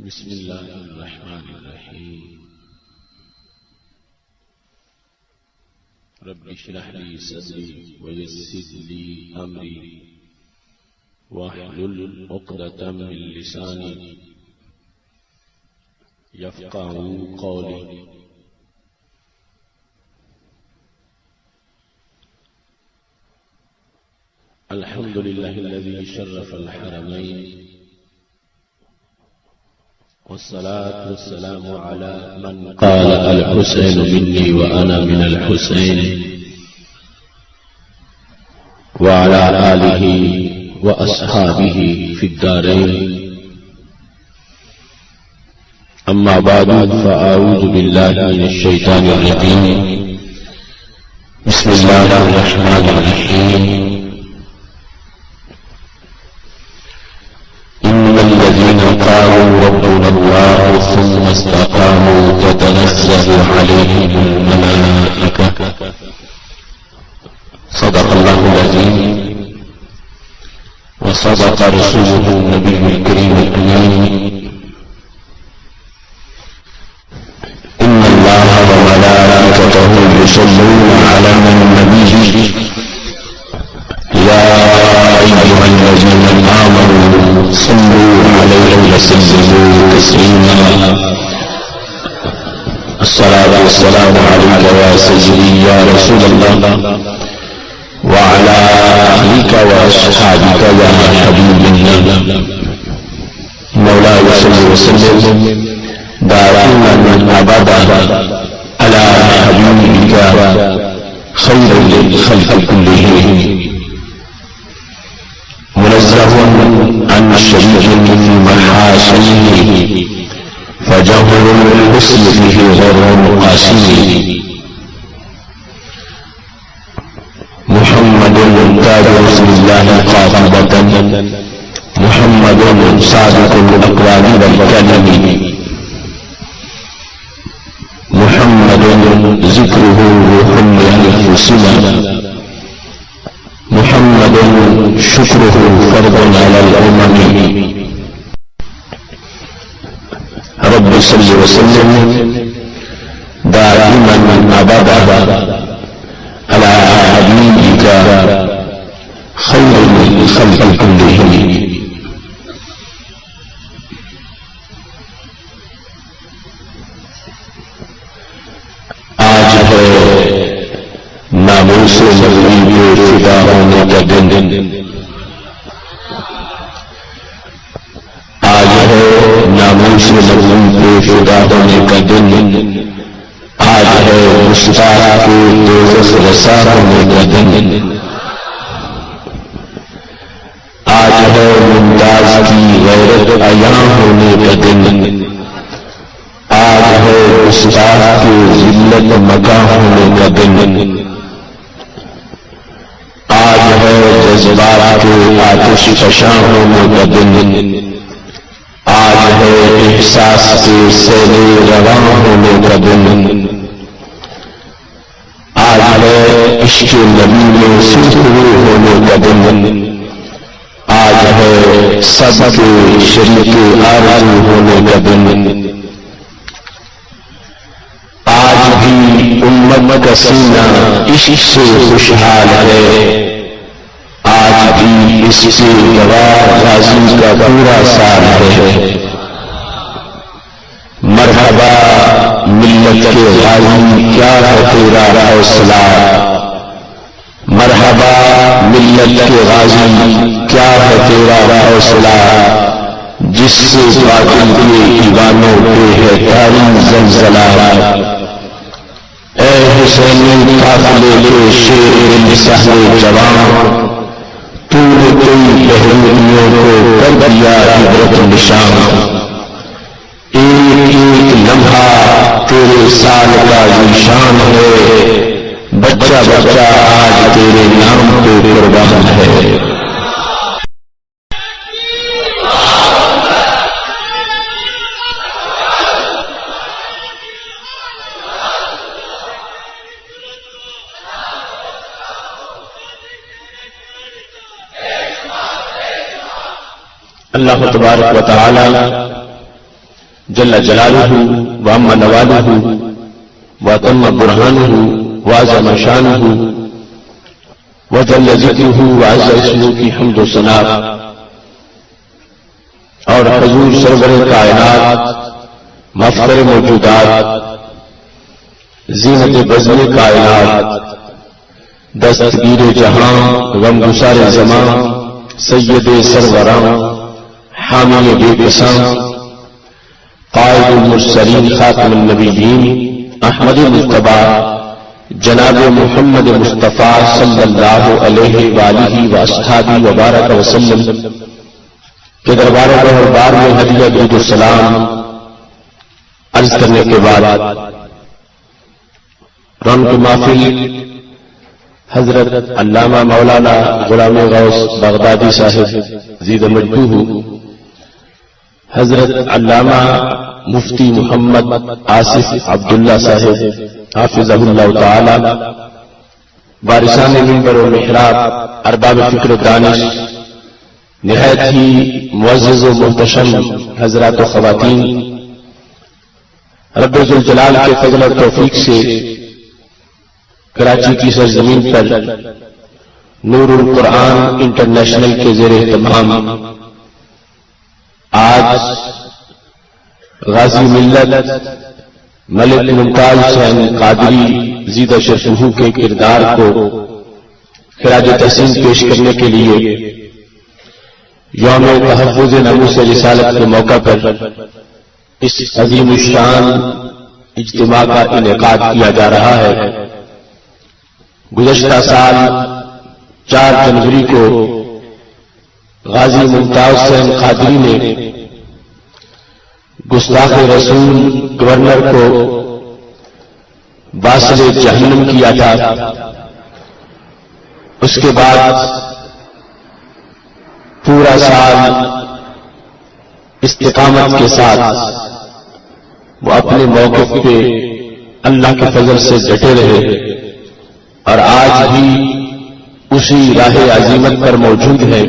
بسم الله الرحمن الرحيم رب اشرح لي صدري ويسر لي أمري واحلل عقدة من لساني يفقهوا قولي. الحمد لله الذي شرف الحرمين والصلاة والسلام على من قال الحسين مني وأنا من الحسين وعلى آله وأصحابه في الدارين. أما بعد فأعوذ بالله من الشيطان الرجيم. بسم الله الرحمن الرحيم. إن الذين قالوا ربنا الله ثم استقاموا تتنزل عليهم الملائكة. صدق الله العظيم وصدق رسوله النبي الكريم الأمين. إن الله وملائكته يصلون على النبي يا أيها الذين آمنوا صلوا عليه وسلموا تسليما. الصلاة والسلام عليك يا سيدي يا رسول الله وعلى أهلك وأصحابك يا حبيب الله. مولاي صل وسلم دائما أبدا على حبيبك خير الخلق كلهم منزه عن شريك من محاسنه فجوهر الحسن فيه غير مقاسمه. محمد تاج رسول الله قاطبة محمد صادق الأقوال والكلم محمد ذكره روح لأنفسنا محمد شكره فرض على الأمم. رب صل وسلم دائما أبدا على حبيبك خير الخلق كلهم. آج ہے ناموس نبی کے فدا ہونے کا دن. آج ہے ناموس نبی کے فدا ہونے کا دن. آج ہے مشتاق کے دوزخ رسا ہونے کا دن. آج ہے ممتاز کی غیرت عیاں ہونے کا دن. آج ہے مشتاق کی ذلت مکاں ہونے کا دن. آج ہے جذبات کے آتش فشاں ہونے کا دن. آج ہے احساس کے سیل رواں ہونے کا دن. آج ہے عشق نبی میں سرخرو ہونے کا دن. آج ہے سب کے شریک آرزو ہونے کا دن. آج بھی امت کا سینہ عشق سے خوشحال ہے. آج بھی اس سے گواہ غازی کا پورا سال ہے. مرحبا ملت کے غازی کیا ہے تیرا حوصلہ. مرحبا ملت کے غازی کیا ہے تیرا حوصلہ. جس سے باطل کے دیوانوں پہ ہے تاری زلزلہ. اے حسینی قافلے کے شیر صحن جوان تو نے کئی بہرویوں کو کر دیا عبرت نشان. ایک ایک لمحہ تیرے سال کا نشان ہے. بچہ بچہ آج تیرے نام پہ قربان ہے. اللہ تبارک و تعالی جل جلالہ وعم نوالہ وتم برہانہ وعظم شانہ وجل ذکرہ وعز اسمہ کی حمد و ثنا اور حضور سرور کائنات مفخر موجودات زینت بزم کائنات دستگیر جہاں غمگسار زمان سید سروراں حامی بے قسم قائد المرسلین خاتم النبیین احمد مجتبی جناب محمد مصطفیٰ صلی اللہ علیہ وآلہ واصحابہ وبارک وسلم کے دربار بار میں ہدیہ درود السلام عرض کرنے کے بعد رونق محفل حضرت علامہ مولانا غلام غوث بغدادی صاحب زید مجدوہ، حضرت علامہ مفتی محمد آصف عبداللہ صاحب حافظہ اللہ تعالی، وارثان منبر و محراب، ارباب فکر و دانش، نہایت ہی معزز و محتشم حضرات و خواتین، رب ذوالجلال کے فضل و توفیق سے کراچی کی سرزمین پر نور القرآن انٹرنیشنل کے زیر اہتمام آج غازی ملت ملک ممتاز حسین قادری زیدہ شرفہ کے کردار کو خراج تحسین پیش کرنے کے لیے یوم تحفظ ناموس رسالت کے موقع پر اس عظیم الشان اجتماع کا انعقاد کیا جا رہا ہے۔ گزشتہ سال 4 جنوری کو غازی ممتاز حسین قادری نے گستاخ رسول گورنر کو باصل جہنم کیا تھا۔ اس کے بعد پورا سال استقامت کے ساتھ وہ اپنے موقف پہ اللہ کے فضل سے ڈٹے رہے اور آج بھی اسی راہ عظیمت پر موجود ہے۔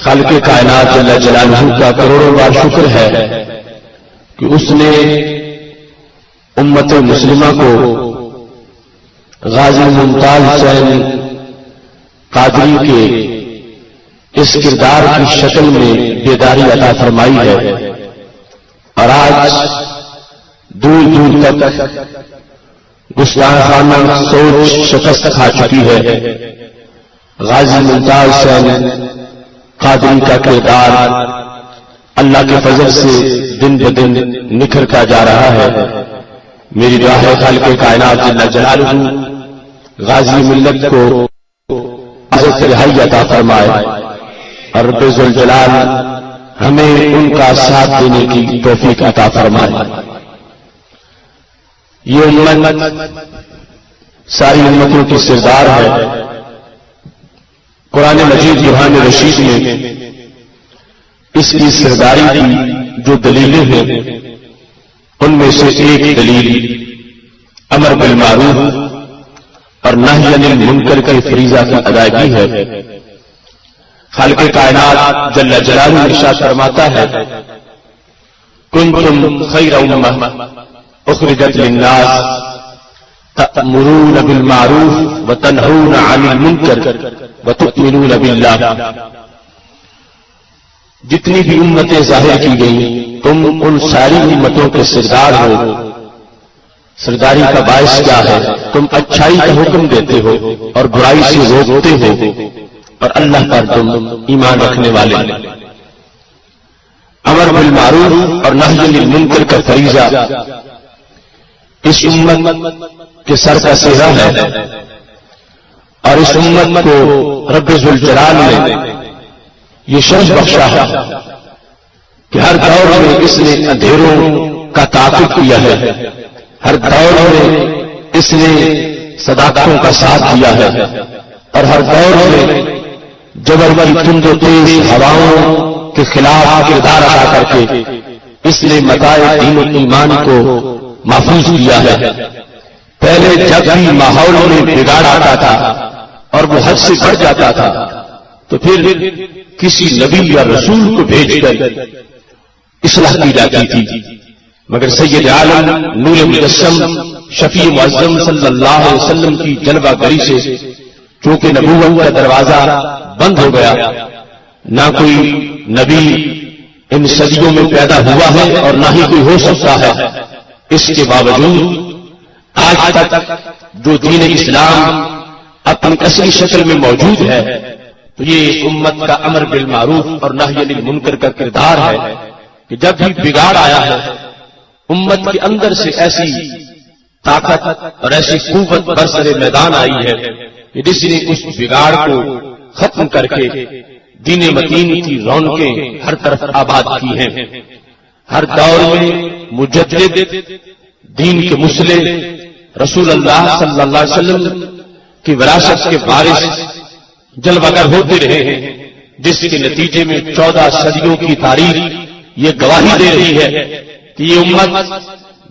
خالق کائنات جل جلالہ کا کروڑوں بار شکر ہے کہ اس نے امت مسلمہ کو غازی ممتاز حسین قادری کے اس کردار کی شکل میں بیداری عطا فرمائی ہے، اور آج دور دور تک گستاخانہ سوچ شکست کھا چکی ہے۔ غازی ممتاز حسین قادری کا کردار اللہ کے فضل سے دن بدن نکھر کا جا رہا ہے۔ میری دعا ہے خالق کائنات جل جلالہ غازی ملت کو عزت رہائی عطا فرمائے اور رب ذوالجلال ہمیں ان کا ساتھ دینے کی توفیق عطا فرمائے۔ یہ امت ساری امتوں کی سردار ہے۔ قرآن مجید برہان رشید میں اس کی سرداری کی جو دلیلیں ہیں ان میں سے ایک دلیل امر بالمعروف اور نہی عن المنکر کے فریضہ کی ادائیگی ہے۔ خالق کائنات جل جلالہ ارشاد فرماتا ہے کنتم خیر امہ اخرجت للناس تأمرون بالمعروف وتنہون عن المنکر وتؤمنون باللہ۔ جتنی بھی امتیں ظاہر کی گئیں تم ان ساری امتوں کے سردار ہو۔ سرداری کا باعث کیا ہے؟ تم اچھائی کا حکم دیتے ہو اور برائی سے روکتے ہو اور اللہ پر تم ایمان رکھنے والے۔ امر بالمعروف اور نہی عن المنکر کا فریضہ اس امت کے سر کا سہرا ہے، اور اس امت کو رب ذوالجلال نے یہ شرف بخشا ہے کہ ہر دور میں اس نے اندھیروں کا تعاقب کیا ہے، ہر دور میں اس نے صداقتوں کا ساتھ دیا ہے، اور ہر دور میں جبر کی تند و تیز ہواؤں کے خلاف کردار ادا کر کے اس نے متاع دین و ایمان کو محفوظ کیا ہے۔ پہلے جب بھی ماحول میں بگاڑ آتا تھا اور وہ حد سے بڑھ جاتا تھا تو پھر کسی نبی یا رسول کو بھیج کر اصلاح کی جاتی تھی، مگر سید عالم نور مجسم شفیع معظم صلی اللہ علیہ وسلم کی جلوہ گری سے چونکہ نبوت کا دروازہ بند ہو گیا، نہ کوئی نبی ان صدیوں میں پیدا ہوا ہے اور نہ ہی کوئی ہو سکتا ہے، اس کے باوجود آج تک جو دین اسلام اپنی اصلی شکل میں موجود ہے تو یہ امت کا امر بالمعروف اور نہی عن المنکر کا کردار ہے کہ جب بھی بگاڑ آیا ہے امت کے اندر سے ایسی طاقت اور ایسی قوت برسر میدان آئی ہے کہ جس نے اس بگاڑ کو ختم کر کے دین متین کی رونقیں ہر طرف آباد کی ہیں۔ ہر دور میں مجدد دین کے مسلح رسول اللہ صلی اللہ علیہ وسلم کی وراثت کے وارث جلوہ گر ہوتے رہے ہیں، جس کے نتیجے میں 14 صدیوں کی تاریخ یہ گواہی دے رہی ہے کہ یہ امت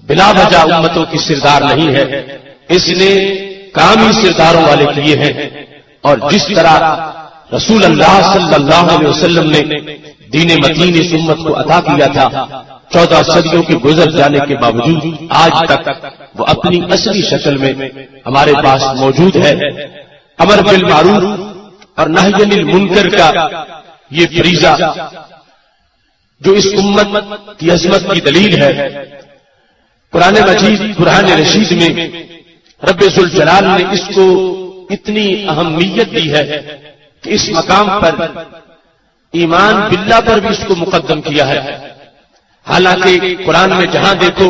بلا وجہ امتوں کی سردار نہیں ہے، اس نے کام ہی سرداروں والے کیے ہیں۔ اور جس طرح رسول اللہ صلی اللہ علیہ وسلم نے دین متین اس امت کو عطا کیا تھا، 14 صدیوں کے گزر جانے کے باوجود آج تک وہ اپنی اصلی شکل میں ہمارے پاس موجود ہے۔ امر بالمعروف اور نہی عن المنکر کا یہ فریضہ جو اس امت کی عظمت کی دلیل ہے، قرآن مجید قرآن رشید میں رب ذوالجلال نے اس کو اتنی اہمیت دی ہے کہ اس مقام پر ایمان باللہ پر بھی اس کو مقدم کیا ہے۔ حالانکہ قرآن میں جہاں دیکھو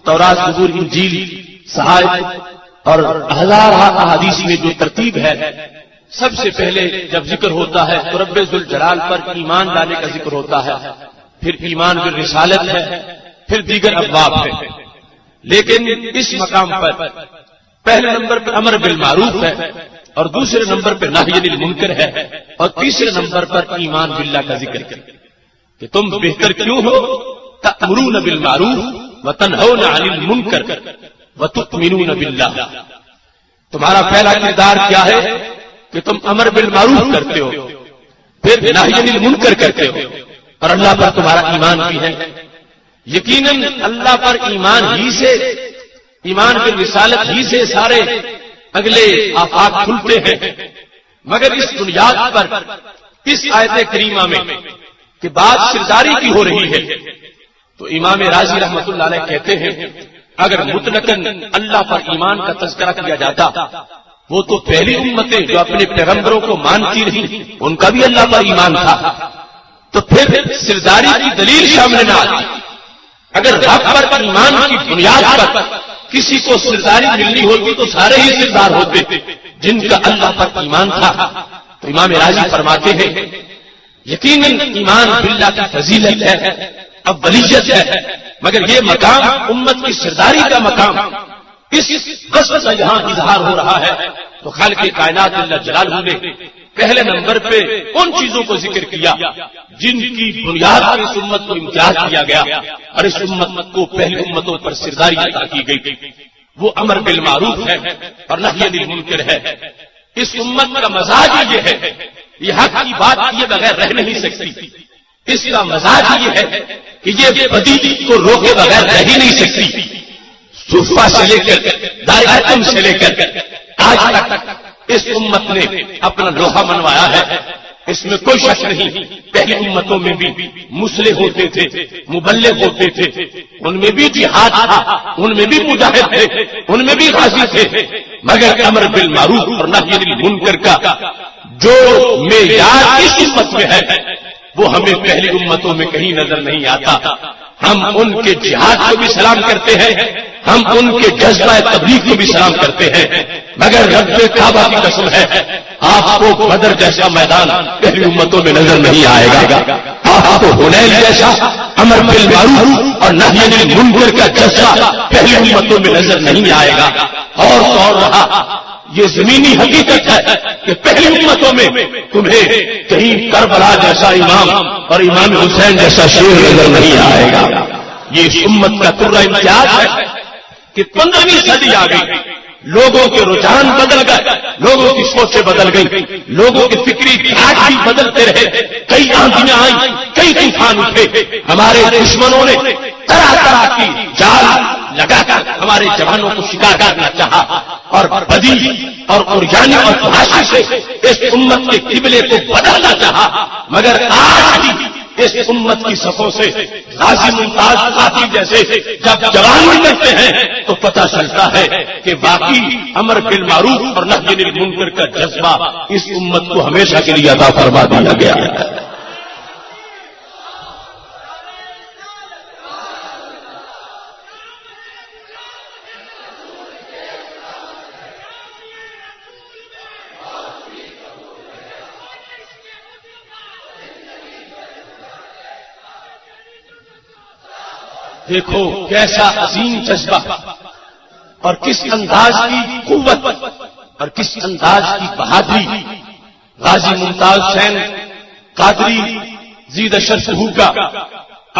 تورات، زبور، انجیل، صحائف اور ہزارہ احادیث میں جو ترتیب ہے، سب سے پہلے جب ذکر ہوتا ہے تو رب ذوالجلال پر ایمان لانے کا ذکر ہوتا ہے، پھر ایمان بالرسالت ہے، پھر دیگر ابواب ہے۔ لیکن اس مقام پر پہلے نمبر پر امر بالمعروف ہے اور دوسرے نمبر پر نہی عن المنکر ہے اور تیسرے نمبر پر ایمان باللہ کا ذکر ہے کہ تم بہتر کیوں ہو، تأمرون بالمعروف وتنہون عن المنکر وتؤمنون باللہ۔ تمہارا پہلا کردار کیا ہے کہ تم امر بالمعروف کرتے ہو، پھر نہی عن المنکر کرتے ہو، اور اللہ پر تمہارا ایمان بھی ہے۔ یقیناً اللہ پر ایمان ہی سے، ایمان کی رسالت ہی سے سارے اگلے آفاق کھلتے ہیں، مگر اس بنیاد پر اس آیت کریمہ میں کہ بات سرداری کی ہو رہی ہے تو امام راضی رحمۃ اللہ علیہ کہتے ہیں اگر مطلقاً اللہ پر ایمان کا تذکرہ کیا جاتا وہ تو پہلی امتیں جو اپنے پیغمبروں کو مانتی رہی ان کا بھی اللہ پر ایمان تھا، تو پھر سرداری کی دلیل سامنے نہ آتی۔ اگر رب پر ایمان کی بنیاد پر کسی کو سرداری ملنی ہوتی تو سارے ہی سردار ہوتے جن کا اللہ پر ایمان تھا۔ تو امام راضی فرماتے ہیں یقیناً ایمان باللہ کی فضیلت ہے، اولیت ہے، مگر یہ مقام امت کی سرداری کا مقام اس قصد کا یہاں اظہار ہو رہا ہے تو خالق کائنات جل جلالہ نے پہلے نمبر پہ ان چیزوں کو ذکر کیا جن کی بنیاد پر اس امت کو امتیاز کیا گیا اور اس امت کو پہلی امتوں پر سرداری عطا کی گئی۔ وہ امر بالمعروف ہے اور نہی عن المنکر ہے۔ اس امت کا مزاج یہ ہے، یہ حق کی بات کیے بغیر رہ نہیں سکتی، اس کا مزاج یہ ہے کہ یہ بدی کو روکے بغیر رہ ہی نہیں سکتی۔ صوفہ سے لے کر دار اتم سے لے کر آج تک اس امت نے اپنا لوہا منوایا ہے، اس میں کوئی شک نہیں۔ پہلی امتوں میں بھی مسلح ہوتے تھے، مبلغ ہوتے تھے، ان میں بھی جہاد تھا، ان میں بھی مجاہد تھے، ان میں بھی غازی تھے، مگر امر بالمعروف اور نہی عن المنکر کا جو معیار اس امت میں ہے وہ ہمیں پہلی امتوں میں کہیں نظر نہیں آتا۔ ہم ان کے جہاد کو بھی سلام کرتے ہیں، ہم ان کے جذبہ تبلیغ کو بھی سلام کرتے ہیں، مگر رب کعبہ کی قسم ہے آپ کو بدر جیسا میدان پہلی امتوں میں نظر نہیں آئے گا، آپ کو حنین جیسا امر بالمعروف اور نہی عن المنکر کا جذبہ پہلی امتوں میں نظر نہیں آئے گا۔ اور رہا یہ زمینی حقیقت ہے کہ پہلی امتوں میں تمہیں کہیں کربلا جیسا امام اور امام حسین جیسا شیر نظر نہیں آئے گا۔ یہ اس امت کا ترا امتیاز ہے کہ 15ویں صدی آ گئی، لوگوں کے رجحان بدل گئے، لوگوں کی سوچیں بدل گئی، لوگوں کے فکری ڈھانچے بھی بدلتے رہے، کئی آندیاں آئیں، کئی کئی طوفان اٹھے، ہمارے دشمنوں نے طرح طرح کی جال لگا کر ہمارے جوانوں کو شکار کرنا چاہا اور بدی اور عریانی اور فحاشی سے اس امت کے قبلے کو بدلنا چاہا، مگر آج بھی اس امت کی صفوں سے غازی ممتاز قادری جیسے جب جوان نکلتے ہیں تو پتہ چلتا ہے کہ واقعی امر بالمعروف اور نہی عن المنکر کا جذبہ اس امت کو ہمیشہ کے لیے عطا فرما دیا گیا ہے۔ دیکھو کیسا عظیم جذبہ اور کس انداز کی قوت اور کس انداز کی بہادری غازی ممتاز حسین قادری زید شرفہ کا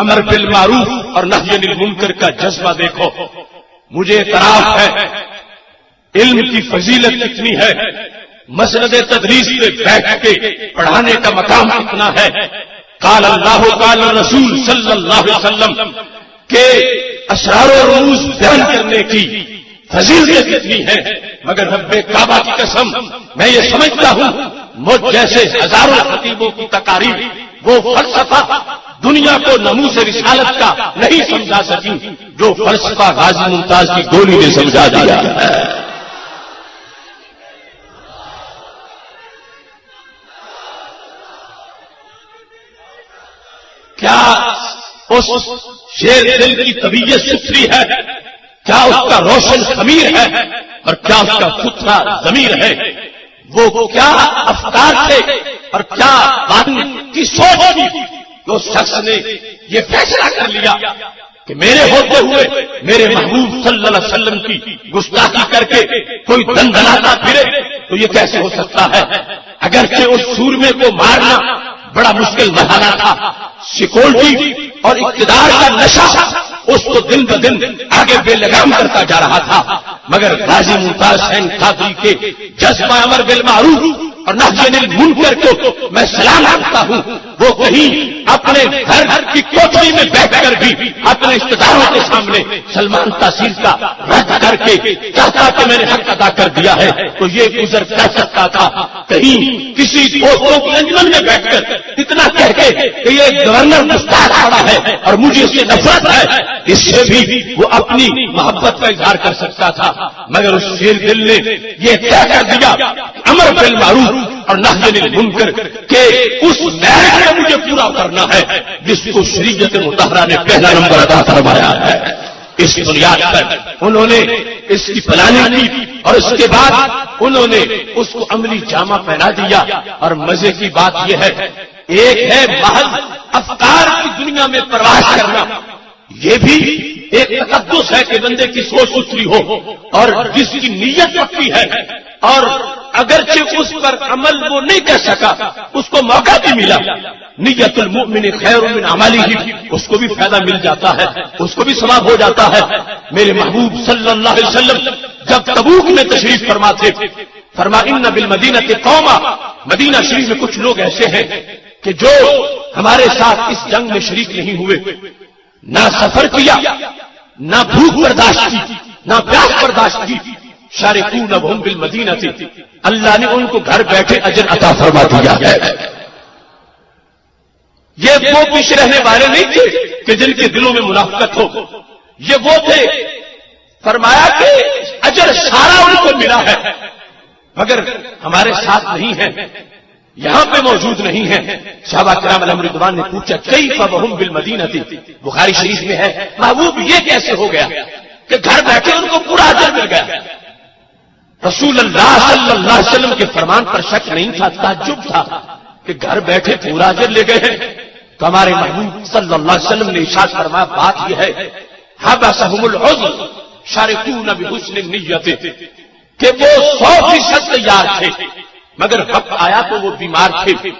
امر بالمعروف اور نہی عن المنکر کا جذبہ دیکھو۔ مجھے اعتراف ہے علم کی فضیلت کتنی ہے، مسند تدریس پہ بیٹھ کے پڑھانے کا مقام کتنا ہے، قال اللہ قال رسول صلی اللہ علیہ وسلم کہ اسرار و رموز بیان کرنے کی فضیلت کتنی ہے، مگر رب کعبہ کی قسم میں یہ سمجھتا ہوں مجھ جیسے ہزاروں خطیبوں کی تقاریر وہ فلسفہ دنیا کو ناموس رسالت کا نہیں سمجھا سکی جو فلسفہ غازی ممتاز کی گولی نے سمجھا دیا ہے۔ کیا اس شیر دل کی طبیعت ستھری ہے، کیا اس کا روشن ضمیر ہے اور کیا اس کا ستھرا ضمیر ہے، وہ کیا افکار تھے اور کیا باطن کی سوچ تھی جو شخص نے یہ فیصلہ کر لیا کہ میرے ہوتے ہوئے میرے محبوب صلی اللہ علیہ وسلم کی گستاخی کر کے کوئی دندناتا پھرے تو یہ کیسے ہو سکتا ہے۔ اگرچہ اس سورمے کو مارنا بڑا مشکل مرحلہ تھا، سیکورٹی اور اقتدار کا نشہ اس کو دن بدن آگے بے لگام کرتا جا رہا تھا، مگر غازی ممتاز حسین قادری کے جذبہ امر بالمعروف اور نہی عن المنکر کو میں سلام کرتا ہوں۔ وہ کہیں اپنے گھر کی کوٹری میں بیٹھ کر بھی اپنے اقتداروں کے سامنے سلمان تاثیر کا رد کر کے چاہتا کہ میں نے حق ادا کر دیا ہے تو یہ گزر کر سکتا تھا، کہیں کسی دوستوں کی انجمن میں بیٹھ کر اتنا کہہ کے کہ یہ گورنر گستاخ پڑا ہے اور مجھے اس سے نفرت ہے، اس سے بھی وہ اپنی محبت کا اظہار کر سکتا تھا، مگر اس شیر دل نے یہ طے کر دیا امر بالمعروف اور نہی عن المنکر کہ اس محنت کو مجھے پورا کرنا ہے جس کو شریعت مطہرہ نے پہلا نمبر عطا فرمایا ہے۔ اس بنیاد پر انہوں نے اس کی پلاننگ کی اور اس کے بعد انہوں نے اس کو عملی جامہ پہنا دیا، اور مزے کی بات یہ ہے ایک ہے محض افکار کی دنیا میں پرواز کرنا، یہ بھی ایک تقدس ہے کہ بندے کی سوچ ستھری ہو اور جس کی نیت پکی ہے، اور اگرچہ اس پر عمل وہ نہیں کر سکا اس کو موقع بھی ملا، نیت المؤمن خیر من عملہ، اس کو بھی فائدہ مل جاتا ہے، اس کو بھی ثواب ہو جاتا ہے۔ میرے محبوب صلی اللہ علیہ وسلم جب تبوک میں تشریف فرما تھے، فرما ان بالمدینہ قوما، مدینہ شریف میں کچھ لوگ ایسے ہیں کہ جو ہمارے ساتھ اس جنگ میں شریک نہیں ہوئے، نہ سفر کیا، نہ بھوک برداشت کی، نہ پیاس برداشت کی، شارکون ابہم بالمدینہ تھی، اللہ نے ان کو گھر بیٹھے اجر عطا فرما دیا ہے۔ یہ وہ پیچھے رہنے والے نہیں تھے کہ جن کے دلوں میں منافقت ہو، یہ وہ تھے فرمایا کہ اجر سارا ان کو ملا ہے، مگر ہمارے ساتھ نہیں ہے، یہاں پہ موجود نہیں ہے۔ صحابہ کرام علیہم رضوان نے پوچھا کیف وہم بالمدینہ تھی، بخاری شریف میں ہے محبوب یہ کیسے ہو گیا کہ گھر بیٹھے ان کو پورا اجر مل گیا۔ رسول اللہ صلی اللہ علیہ وسلم کے فرمان پر شک نہیں تھا، تعجب تھا کہ گھر بیٹھے پورا اجر لے گئے ہیں، تو ہمارے محبوب صلی اللہ علیہ وسلم نے ارشاد فرمایا بات یہ ہے حبسہم العذر شارکون بحسن النیت، کہ وہ 100% تیار تھے مگر وقت آیا تو وہ بیمار تھے۔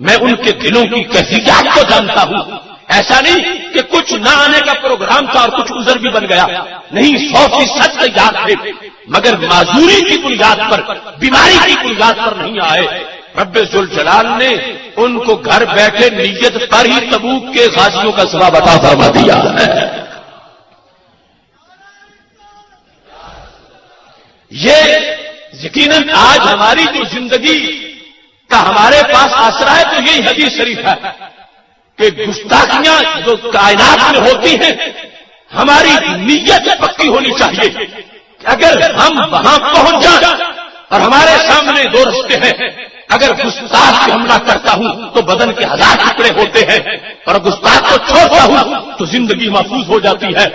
میں ان کے دلوں کی کیفیات کو جانتا ہوں، ایسا نہیں کہ کچھ نہ آنے کا پروگرام تھا اور کچھ عذر بھی بن گیا، نہیں 100% تیار تھے مگر معذوری کی بنیاد پر، بیماری کی بنیاد پر نہیں آئے۔ رب ذوالجلال نے ان کو گھر بیٹھے نیت پر ہی تبوک کے غازیوں کا ثواب عطا فرما دیا ہے۔ یہ یقیناً آج ہماری جو زندگی کا ہمارے پاس آسرا ہے تو یہی حدیث شریف ہے کہ گستاخیاں جو کائنات میں ہوتی ہیں ہماری نیت پکی ہونی چاہیے کہ اگر ہم وہاں پہنچ جائیں اور ہمارے سامنے دو رستے ہیں، اگر گستاخ سے حملہ کرتا ہوں تو بدن کے 1000 ٹکڑے ہوتے ہیں اور گستاخ کو چھوڑتا ہوں تو زندگی محفوظ ہو جاتی ہے۔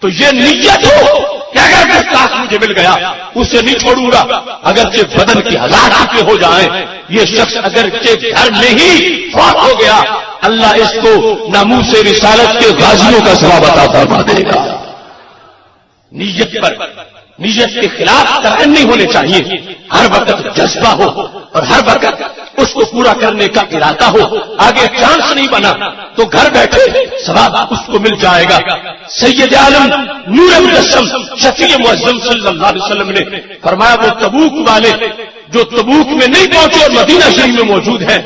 تو یہ نیت ہو کہ اگر گستاخ مجھے مل گیا اسے نہیں چھوڑوں گا، اگرچہ بدن کے 1000 ٹکڑے ہو جائیں، یہ شخص اگرچہ گھر میں ہی فوت ہو گیا اللہ اس کو ناموس رسالت کے غازیوں کا ثواب عطا فرما دے گا۔ نیت پر نیت کے خلاف ترائن نہیں ہونے چاہیے، ہر وقت جذبہ ہو اور ہر وقت اس کو پورا کرنے کا ارادہ ہو، آگے چانس نہیں بنا تو گھر بیٹھے ثواب اس کو مل جائے گا۔ سید عالم نور مجسم شفیع معظم صلی اللہ علیہ وسلم نے فرمایا وہ تبوک والے جو تبوک میں نہیں پہنچے اور مدینہ شریف میں موجود ہیں،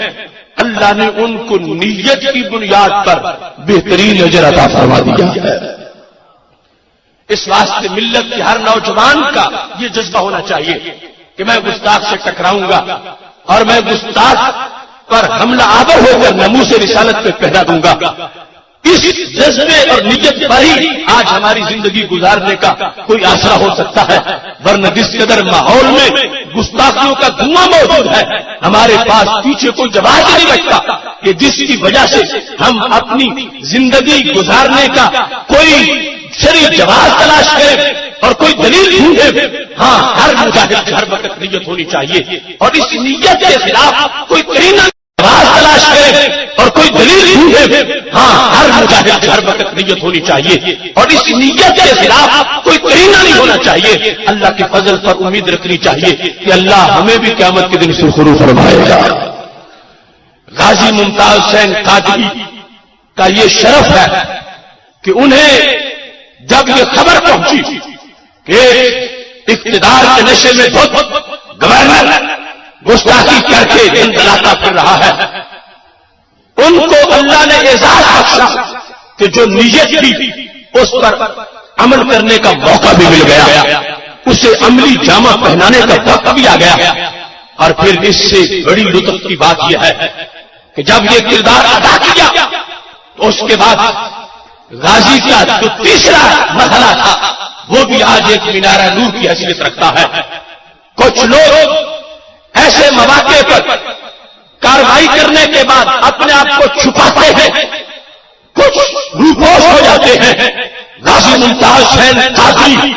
اللہ نے ان کو نیت کی بنیاد پر بہترین اجر عطا فرما دیا ہے۔ اس واسطے ملت کے ہر نوجوان کا یہ جذبہ ہونا چاہیے کہ میں گستاخ سے ٹکراؤں گا اور میں گستاخ پر حملہ آور ہو کر ناموس رسالت پہ پہرا دوں گا۔ اس جذبے اور نیت پر ہی آج ہماری زندگی گزارنے کا کوئی آسرا ہو سکتا ہے، ورنہ جس قدر ماحول میں گستاخیوں کا دھواں موجود ہے ہمارے پاس پیچھے کوئی جواب نہیں رکھتا کہ جس کی وجہ سے ہم اپنی زندگی گزارنے کا کوئی شرعی جواز تلاش کریں اور کوئی دلیل ڈھونڈے۔ ہاں ہر مجاہد ہر وقت نیت ہونی چاہیے اور اس نیت کے خلاف کوئی کرینہ جواز تلاش کرے اور کوئی دلیل ڈھونڈے۔ ہاں ہر مجاہد ہر وقت نیت ہونی چاہیے اور اس نیت کے خلاف کوئی کرینہ نہیں ہونا چاہیے۔ اللہ کے فضل پر امید رکھنی چاہیے کہ اللہ ہمیں بھی قیامت کے دن سرخرو فرمائے گا۔ غازی ممتاز حسین قادری کا یہ شرف ہے کہ انہیں جب یہ خبر پہنچی کہ اقتدار کے نشے میں گورنر گستاخی کر کے دن دلاتا پھر رہا ہے، ان کو اللہ نے اعزاز بخشا کہ جو نیت تھی اس پر عمل کرنے کا موقع بھی مل گیا، اسے عملی جامہ پہنانے کا وقت بھی آ گیا۔ اور پھر اس سے بڑی لطف کی بات یہ ہے کہ جب یہ کردار ادا کیا تو اس کے بعد غازی کا جو تیسرا مرحلہ تھا وہ بھی آج ایک مینارہ نور کی حیثیت رکھتا ہے۔ کچھ لوگ ایسے مواقع پر کارروائی کرنے کے بعد اپنے آپ کو چھپاتے ہیں، کچھ روپوش ہو جاتے ہیں۔ غازی ممتاز حسین قادری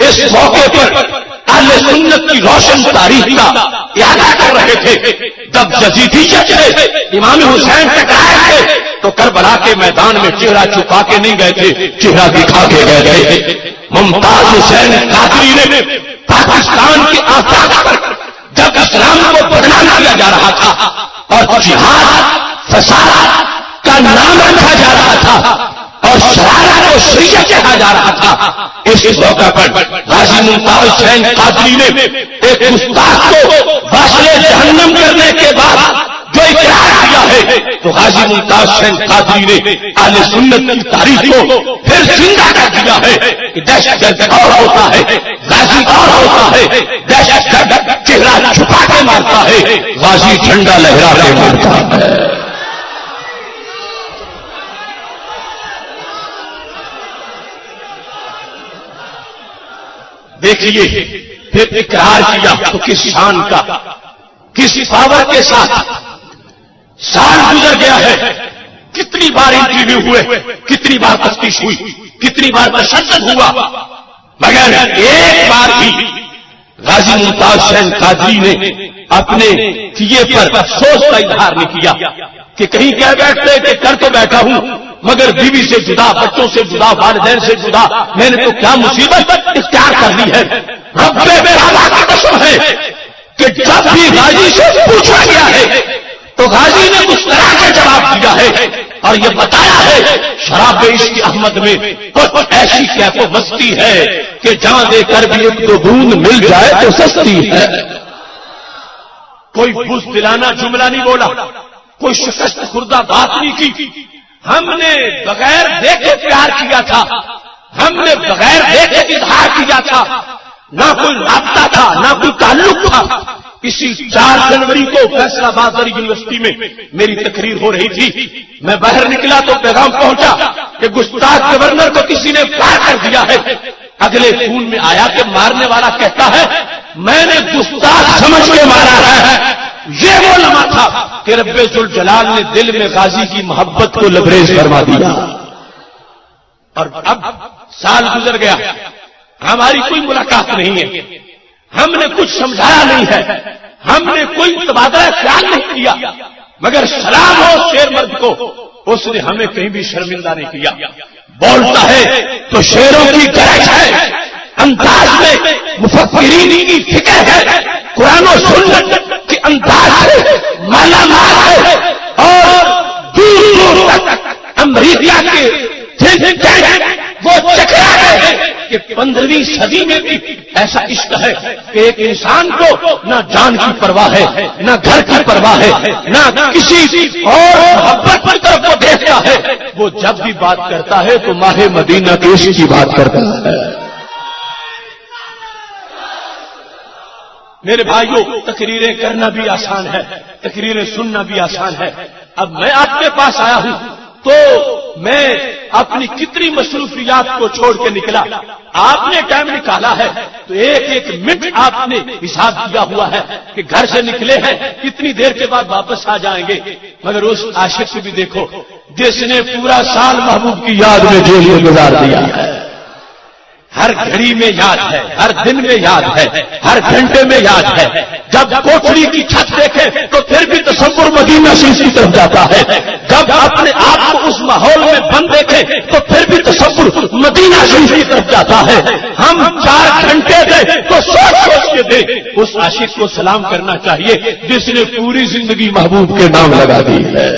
اس موقع پر اہل سنت کی روشن تاریخ کا اعادہ کر رہے تھے۔ جب یزیدیت سے امام حسین ٹکرائے تھے تو کربلا کے میدان میں چہرہ چھپا کے نہیں گئے تھے، چہرہ دکھا کے گئے تھے۔ ممتاز حسین قادری نے پاکستان کے آفاق پر جب اسلام کو بدنام کیا جا رہا تھا اور جہاد فساد کا نام رکھا جا رہا تھا اور شرارت کو شریعت کہا جا رہا تھا، اس موقع پر غازی ممتاز حسین قادری نے ایک گستاخ کو واصل جہنم کرنے کے بعد جو اقرار کیا ہے تو غازی ممتاز حسین قادری نے اہل سنت کی تاریخ کو پھر زندہ کر دیا ہے کہ دہشت گرد اور ہوتا ہے، غازی اور ہوتا ہے، دہشت گرد چہرہ چھپا کے مارتا ہے، غازی جھنڈا لہرا کے مارتا ہے۔ دیکھیے پھر اقرار کیا تو کس شان کا، کس پاور کے ساتھ سال گزر گیا ہے، کتنی بار انٹرویو ہوئے، کتنی بار تفتیش ہوئی، کتنی بار تشدد ہوا، مگر ایک بار بھی غازی ممتاز حسین قادری نے اپنے کیے پر افسوس کا اظہار نہیں کیا کہ کہیں کہہ بیٹھتے کہ کر تو بیٹھا ہوں مگر بیوی سے جدا، بچوں سے جدا، والدین سے جدا، میں نے تو کیا مصیبت اختیار کر لی ہے۔ رب کعبہ کی قسم ہے کہ جب بھی غازی سے پوچھا گیا ہے تو غازی نے اس طرح کا جواب دیا ہے اور یہ بتایا ہے شراب عشق احمد میں کچھ ایسی کیف و مستی ہے کہ جہاں دے کر بھی ایک دو بوند مل جائے تو سستی ہے۔ کوئی بزدلانہ جملہ نہیں بولا، کوئی شکست خوردہ بات نہیں کی. ہم نے بغیر دیکھے پیار کیا تھا، ہم نے بغیر دیکھے اظہار کیا تھا، نہ کوئی رابطہ تھا نہ کوئی تعلق تھا. اسی 4 جنوری کو فیصل آباد یونیورسٹی میں میری تقریر ہو رہی تھی. میں باہر نکلا تو پیغام پہنچا کہ گستاخ گورنر کو کسی نے فائر کر دیا ہے. اگلے فون میں آیا کہ مارنے والا کہتا ہے میں نے گستاخ سمجھ کے مارا ہے. یہ وہ لمحہ تھا کہ رب ذوالجلال نے دل میں غازی کی محبت کو لبریز فرما دیا. اور اب سال گزر گیا، ہماری کوئی ملاقات نہیں ہے، ہم نے کچھ سمجھایا نہیں ہے، ہم نے کوئی تبادلہ خیال نہیں کیا، مگر سلام ہو شیر مرد کو، اس نے ہمیں کہیں بھی شرمندہ نہیں کیا. بولتا ہے تو شیروں کی گرج ہے، انداز میں مفکرین کی فکر ہے، قرآن و سنت کے انداز سے مالا مال ہے، اور دور دور تک امریکہ کے وہ چکرا گئے کہ 15ویں صدی میں بھی ایسا عشق ہے کہ ایک انسان کو نہ جان کی پرواہ ہے، نہ گھر کی پرواہ ہے، نہ کسی اور محبت کی طرف وہ دیکھتا ہے. وہ جب بھی بات کرتا ہے تو ماہ مدینہ کے عشق کی بات کرتا ہے. میرے بھائیوں، تقریریں کرنا بھی آسان ہے، تقریریں سننا بھی آسان ہے. اب میں آپ کے پاس آیا ہوں تو میں اپنی کتنی مصروفیات کو چھوڑ کے نکلا. آپ نے ٹائم نکالا ہے تو ایک ایک منٹ آپ نے حساب کیا ہوا ہے کہ گھر سے نکلے ہیں کتنی دیر کے بعد واپس آ جائیں گے. مگر اس عاشق سے بھی دیکھو جس نے پورا سال محبوب کی یاد میں جیل میں گزار دیا ہے. ہر گھڑی میں یاد ہے، ہر دن میں یاد ہے، ہر گھنٹے میں یاد ہے. جب کوٹھڑی کی چھت دیکھے تو پھر بھی تصور مدینہ شریف کی طرف جاتا ہے. جب اپنے آپ کو اس ماحول میں بند دیکھے تو پھر بھی تصور مدینہ شریف کی طرف جاتا ہے. ہم 4 گھنٹے دے تو سوچ سوچ کے دے. اس عاشق کو سلام کرنا چاہیے جس نے پوری زندگی محبوب کے نام لگا دی ہے.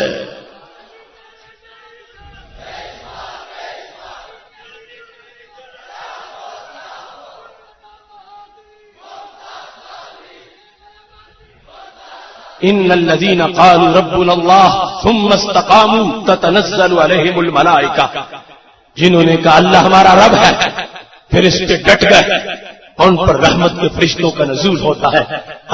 ان الذين قالوا ربنا الله ثم استقاموا تتنزل عليهم الملائكه. جنہوں نے کہا اللہ ہمارا رب ہے پھر اس پہ ڈٹ گئے، ان پر رحمت کے فرشتوں کا نزول ہوتا ہے.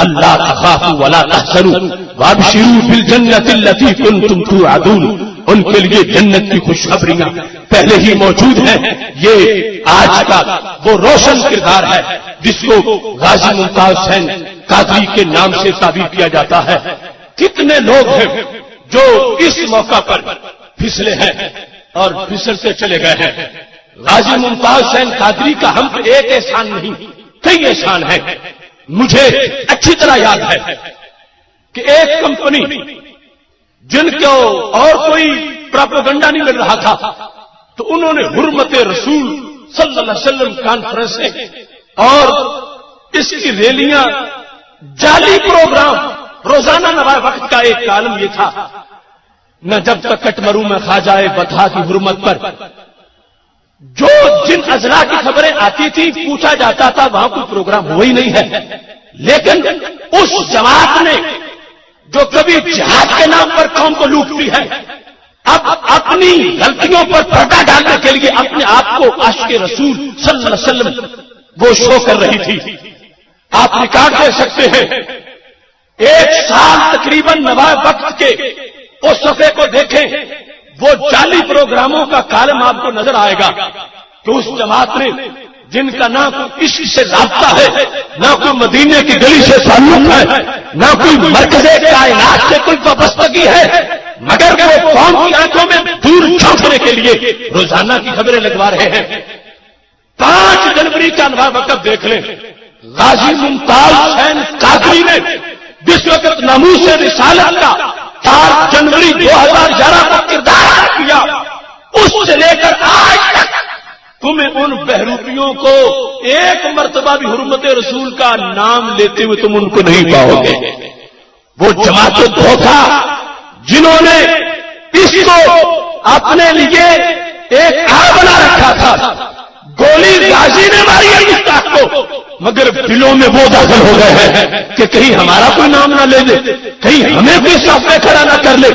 اللہ تخافوا ولا تحزنوا وابشروا بالجنة التي كنتم توعدون. ان کے لیے جنت کی خوشخبریاں پہلے ہی موجود ہیں. یہ آج کا وہ روشن کردار ہے جس کو غازی ممتاز حسین قادری کے نام سے تعبیر کیا جاتا ہے. کتنے لوگ ہیں جو اس موقع پر پھسلے ہیں اور پھسلتے چلے گئے ہیں. غازی ممتاز حسین قادری کا ہم پر ایک احسان نہیں کئی احسان ہیں. مجھے اچھی طرح یاد ہے کہ ایک کمپنی جن کو اور کوئی پروپیگنڈا نہیں مل رہا تھا تو انہوں نے حرمت رسول صلی اللہ علیہ وسلم کانفرنسیں اور اس کی ریلیاں، جعلی پروگرام، روزانہ نوائے وقت کا ایک کالم یہ تھا نہ جب تک کٹمرو میں خواجہ بطحا کی حرمت پر جو جن اضلاع کی خبریں آتی تھی پوچھا جاتا تھا وہاں کوئی پروگرام ہوا ہی نہیں ہے. لیکن اس جماعت نے جو کبھی جہاد کے نام پر قوم کو لوٹتی ہے اب اپنی غلطیوں پر پردہ ڈالنے کے لیے اپنے آپ کو عاشق رسول صلی اللہ علیہ وسلم وہ شو کر رہی تھی. آپ ریکارڈ دے سکتے ہیں 1 سال تقریباً نوائے وقت کے اس صفحے کو دیکھیں، وہ جعلی پروگراموں کا کالم آپ کو نظر آئے گا کہ اس جماعت نے جن کا نہ کوئی عشق سے رابطہ ہے، نہ کوئی مدینے کی گلی سے تعلق ہے، نہ کوئی مرکز کائنات سے کوئی وابستگی ہے، مگر وہ قوم کی آنکھوں میں دور جھانکنے کے لیے روزانہ کی خبریں لگوا رہے ہیں. 5 جنوری کا نوائے وقت دیکھ لیں. غازی ممتاز حسین قادری نے جس وقت ناموس رسالت کا 4 جنوری 2011 کو کردار ادا کیا، اس سے لے کر آج تک تمہیں ان بہروپیوں کو ایک مرتبہ بھی حرمت رسول کا نام لیتے ہوئے تم ان کو نہیں پاؤ گے. وہ جماعت دھوکہ جنہوں نے اس کو اپنے لیے ایک آ بنا رکھا تھا. گولی غازی نے ماری ہے گستاخ کو، مگر دلوں میں وہ داخل ہو گئے ہیں کہ کہیں ہمارا کوئی نام نہ لے لے، کہیں ہمیں کوئی سامنے کھڑا نہ کر لے۔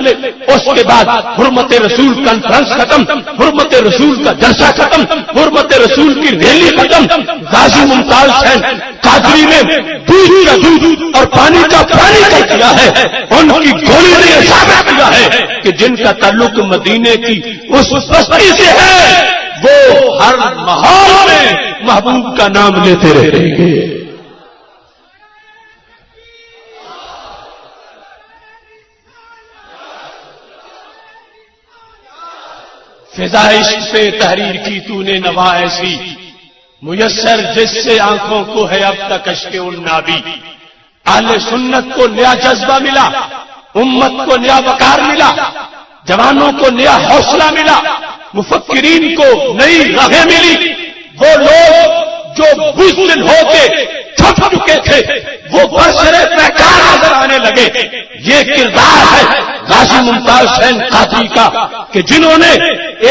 اس کے بعد حرمت رسول کانفرنس ختم، حرمت رسول کا جلسہ ختم، حرمت رسول کی ریلی ختم۔ غازی ممتاز حسین قادری نے دودھ کا دودھ اور پانی کا پانی کر دیا ہے۔ ان کی گولی نے ثابت کیا ہے کہ جن کا تعلق مدینے کی اس بستی سے ہے وہ ہر ماحول میں محبوب کا نام لیتے رہیں گے۔ فضائے عشق سے تحریر کی تو نے نوا ایسی، میسر جس سے آنکھوں کو ہے اب تک اشک النابی۔ اہل سنت کو نیا جذبہ ملا، امت کو نیا وقار ملا، جوانوں کو نیا حوصلہ ملا، مفکرین کو نئی راہیں ملی۔ وہ لوگ جو بزدل ہو کے چھپ چکے تھے وہ برسرے بیکار نظر آنے لگے۔ یہ کردار ہے غازی ممتاز حسین قادری کا کہ جنہوں نے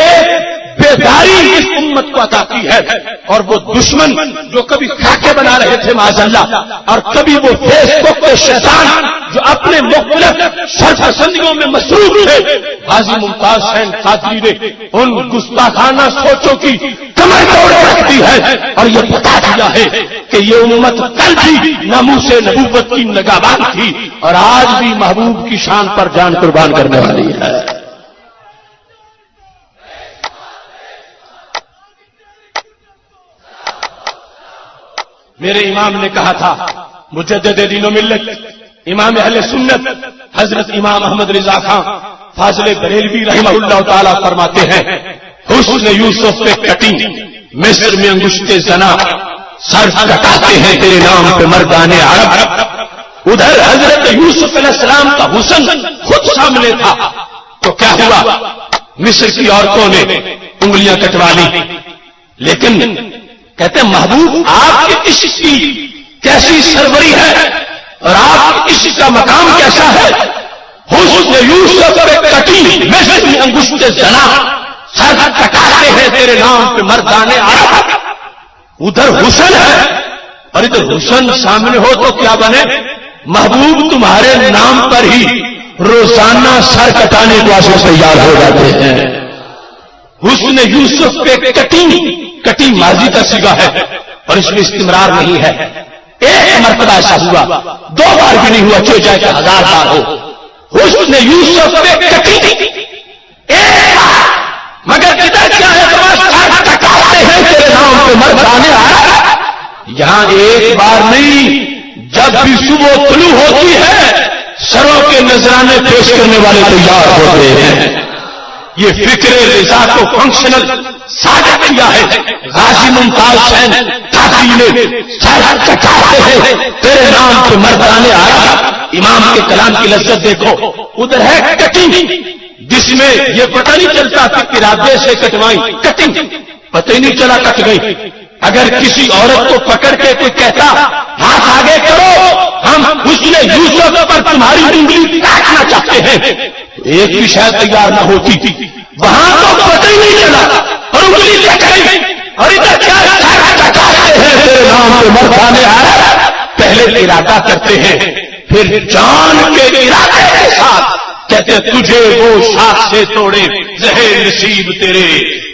ایک بیداری اس امت کو عطا کی ہے، اور وہ دشمن جو کبھی خاکے بنا رہے تھے معاذ اللہ، اور کبھی وہ فیس بک کے شیطان جو اپنے مختلف سرپسندیوں میں مصروف تھے، غازی ممتاز حسین قادری نے ان گستاخانہ سوچوں کی کمر توڑ رکھ دی ہے، اور یہ بتا دیا ہے کہ یہ امت کل بھی ناموس نبوت کی نگہبان تھی اور آج بھی محبوب کی شان پر جان قربان کرنے والی ہے۔ میرے امام نے کہا تھا، مجدد دین و ملت امام اہل سنت حضرت امام احمد رضا خان فاضل بریلوی رحمہ اللہ تعالی فرماتے ہیں، حسن یوسف پہ کٹی مصر میں انگشت زنا، سر کٹاتے ہیں تیرے نام پہ مردان عرب۔ ادھر حضرت یوسف علیہ السلام کا حسن خود سامنے تھا تو کیا ہوا، مصر کی عورتوں نے انگلیاں کٹوا لی، لیکن کہتے ہیں محبوب آپ کے عشق کی کیسی سروری ہے اور آپ کے عشق کا مقام کیسا ہے۔ حسن یوسف پہ کٹی مصر میں انگشت زنا، سر کٹاتے ہیں تیرے نام پہ مردان عرب۔ ادھر حسن ہے اور ادھر حسن سامنے ہو تو کیا بنے، محبوب تمہارے نام پر ہی روزانہ سر کٹانے کے واسطے تیار ہو جاتے ہیں۔ حسن یوسف پہ کٹی ماضی کا صیغہ ہے اور اس میں استمرار نہیں ہے۔ ایک مرتبہ ایسا ہوا، دو بار بھی نہیں ہوا، چو جائے کہ 1000 بار ہو۔ حسن یوسف پہ کٹی ایک بار، مگر کدھر کیا ہے سر کٹاتے ہیں تیرے نام پہ مردان عرب۔ یہاں ایک بار نہیں، جب بھی صبح طلوع ہوتی ہے سروں کے نذرانے پیش کرنے والے تیار ہوتے ہیں۔ یہ فکر رضا کو فنکشنل ثابت کیا ہے۔ غازی ممتاز حسین قادری نے سر کٹاتے ہیں تیرے نام پہ مردان عرب۔ امام کے کلام کی لذت دیکھو، ادھر ہے کٹنگ جس میں یہ پتہ نہیں چلتا کہ ارادے سے کٹوائی، کٹنگ پتہ ہی نہیں چلا کٹ گئی۔ اگر کسی عورت کو پکڑ کے کوئی کہتا ہاتھ آگے کرو، ہم حسن یوسف پر تمہاری انگلی کاٹنا چاہتے ہیں، ایک بھی شاید تیار نہ ہوتی۔ وہاں تو پتہ ہی نہیں چلا اور انگلی کٹ گئی، اور ادھر کیا سر کٹاتے ہیں تیرے نام پہ مردان عرب۔ پہلے ارادہ کرتے ہیں پھر جان کے ارادے کے ساتھ کہتے تجھے وہ شاخ سے توڑے زہر نصیب تیرے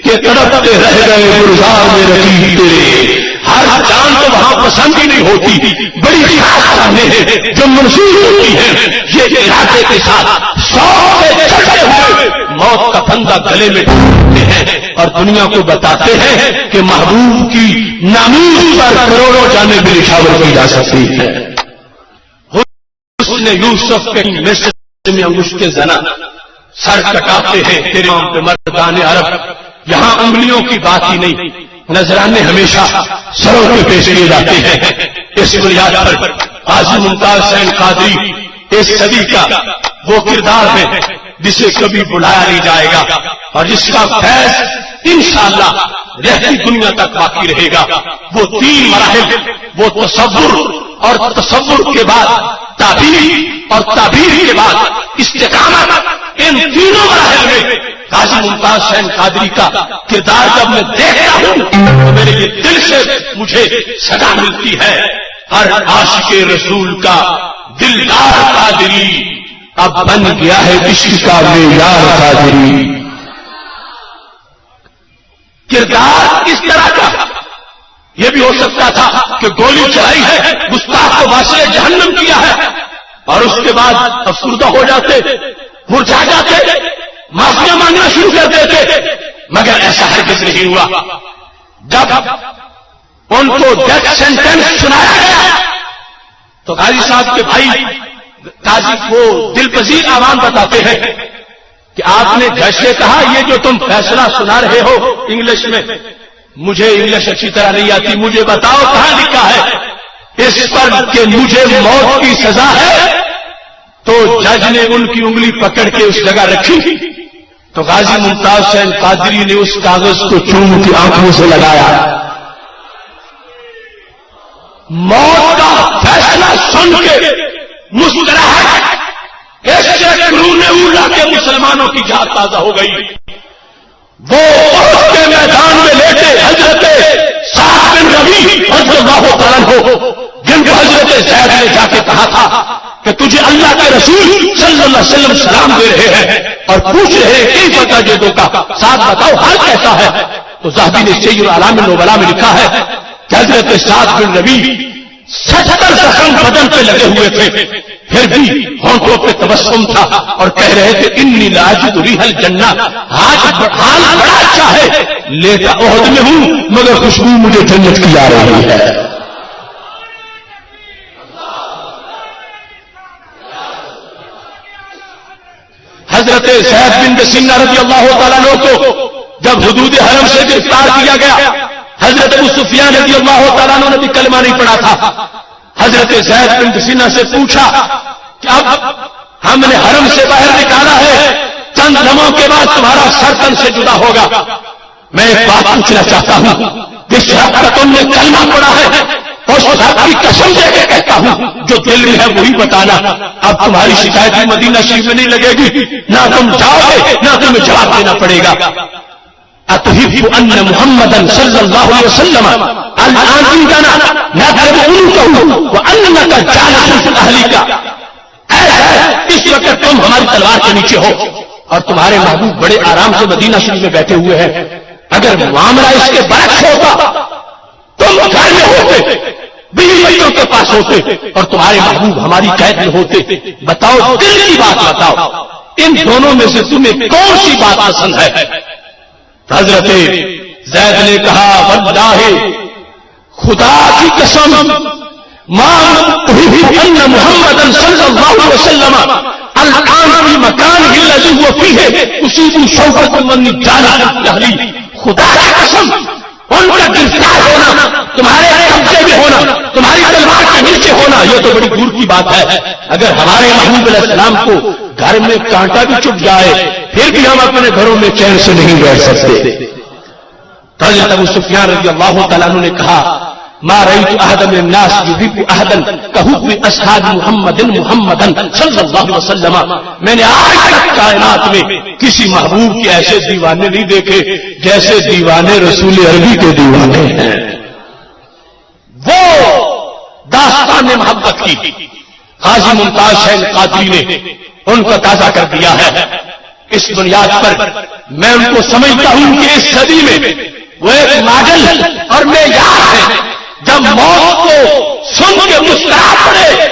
کہ تڑپتے رہ گئے گلزار میں رقیب تیرے۔ ہر جان تو وہاں پسند ہی نہیں ہوتی، بڑی خاص جانیں ہیں جو منظور ہوتی ہیں۔ یہ ارادے کے ساتھ شوق سے چڑھتے ہوئے موت کا پھندا گلے میں ڈالتے ہیں اور دنیا کو بتاتے ہیں کہ محبوب کی ناموس پر کروڑوں جانیں بھی نشاور کی جا سکتی ہے۔ حسن یوسف کے مصر میں انگشت زنا، سر کٹاتے ہیں تیرے نام پہ مردان عرب۔ یہاں انگلیوں کی بات ہی نہیں، نذرانے ہمیشہ سروں پہ پیش کیے جاتے ہیں۔ اس بنیاد پر غازی ممتاز حسین قادری اس صدی کا وہ کردار ہے جسے کبھی بلایا نہیں جائے گا اور جس کا فیض انشاءاللہ رہتی دنیا تک باقی رہے گا۔ وہ 3 مراحل، وہ تصور اور تصور کے بعد تعبیر اور تعبیر کے بعد استقامت، ان تینوں مراحل میں قاضی ممتاز حسین قادری کا کردار جب میں دیکھتا ہوں تو میرے یہ دل سے مجھے صدا ملتی ہے، ہر عاشق رسول کا دلدار قادری اب بن گیا ہے عشق کا معیار قادری۔ کردار کس طرح کا؟ یہ بھی ہو سکتا تھا کہ گولی چلائی ہے، گستاخ کو واسطے جہنم کیا ہے، اور اس کے بعد افسردہ ہو جاتے، مرجھا جاتے، معافیاں مانگنا شروع کر دیتے، مگر ایسا ہرگز نہیں ہوا۔ جب ان کو ڈیتھ سینٹینس سنایا گیا تو قاضی صاحب کے بھائی قاضی کو دل پذیر عوام بتاتے ہیں کہ آپ نے جیسے کہا یہ جو تم فیصلہ سنا رہے ہو انگلش میں، مجھے انگلش اچھی طرح نہیں آتی، مجھے بتاؤ کہاں لکھا ہے اس پر کہ مجھے موت کی سزا ہے؟ تو جج نے ان کی انگلی پکڑ کے اس جگہ رکھی تو غازی ممتاز حسین قادری نے اس کاغذ کو چوم کے آنکھوں سے لگایا۔ موت کا فیصلہ سن کے مسکراہٹ ایسے قرون اولا کے مسلمانوں کی جان تازہ ہو گئی۔ وہ احد کے میدان میں لیٹے حضرت سعد بن ربیع رضی اللہ تعالیٰ عنہ، جن کو حضرت زید نے جا کے کہا تھا کہ تجھے اللہ کے رسول صلی اللہ علیہ وسلم سلام دے رہے ہیں اور پوچھ رہے ہیں کئی پتا جدوں کا، ساتھ بتاؤ حال کیسا ہے؟ تو زاہدی نے سیر اعلام النبلاء میں لکھا ہے کہ حضرت سعد بن ربیع 70 زخم بدن پہ لگے ہوئے تھے، پھر بھی ہونٹوں پہ تبسم تھا اور کہہ رہے تھے انی لاجد ریح الجنہ، آج حال بڑا اچھا ہے، لیٹا احد میں ہوں مگر خوشبو مجھے جنت کی آ رہی ہے۔ حضرت زید بن بسینہ رضی اللہ تعالیٰ عنہ کو جب حدود حرم سے گرفتار کیا گیا، حضرت ابو سفیان رضی اللہ تعالیٰ عنہ نے بھی کلمہ نہیں پڑھا تھا۔ حضرت زید بن بسینہ سے پوچھا کہ اب ہم نے حرم سے باہر نکالا ہے، چند لمحوں کے بعد تمہارا سر تن سے جدا ہوگا، میں ایک بات پوچھنا چاہتا ہوں، جس رب کا تم نے کلمہ پڑھا ہے اس رب کی قسم دے کے کہتا ہوں جو دل میں ہے وہی بتانا، اب تمہاری شکایت مدینہ شریف میں نہیں لگے گی، نہ تم جاؤ گے نہ تمہیں جواب دینا پڑے گا۔ اتحب ان محمدا صلی اللہ علیہ وسلم الان عندنا نضرب عنقه وانك جالس في اهلك، اس وقت تم ہماری تلوار کے نیچے ہو اور تمہارے محبوب بڑے آرام سے مدینہ شریف میں بیٹھے ہوئے ہیں، اگر معاملہ اس کے برعکس ہوتا تم گھر میں ہوتے، بیوی بچوں کے پاس ہوتے اور تمہارے محبوب ہماری قید میں ہوتے، بتاؤ دل کی بات بتاؤ، ان دونوں میں سے تمہیں کون سی بات پسند ہے؟ حضرت زید نے کہا واللہ خدا کی قسم ما احب ان محمدا صلی اللہ علیہ وسلم الان فی مکانہ الذی هو فیہ اصیب شوکۃ من جالس فی اہلی، خدا کی قسم ان کا گرفتار ہونا، تمہارے قبضے میں ہونا، تمہاری تلوار کے نیچے ہونا، یہ تو بڑی دور کی بات ہے۔ اگر ہمارے محبوب علیہ السلام کو گھر میں کانٹا بھی چپ جائے پھر بھی ہم اپنے گھروں میں چین سے نہیں بیٹھ سکتے۔ حضرت ابو سفیان رضی اللہ تعالیٰ عنہ نے کہا ما رأيت احد من الناس يحب احدا كحب اصحاب محمد محمدا صلی اللہ علیہ وسلم، میں نے آج تک کائنات میں کسی محبوب کے ایسے دیوانے نہیں دیکھے جیسے دیوانے رسول عربی کے دیوانے ہیں۔ وہ داستان محبت کی قاضی ممتاز حسین قادری نے ان کو تازہ کر دیا ہے۔ اس بنیاد پر میں ان کو سمجھتا ہوں کہ اس صدی میں وہ ایک ماڈل اور معیار ہے۔ جب موت کو سن کے مسکرا پڑے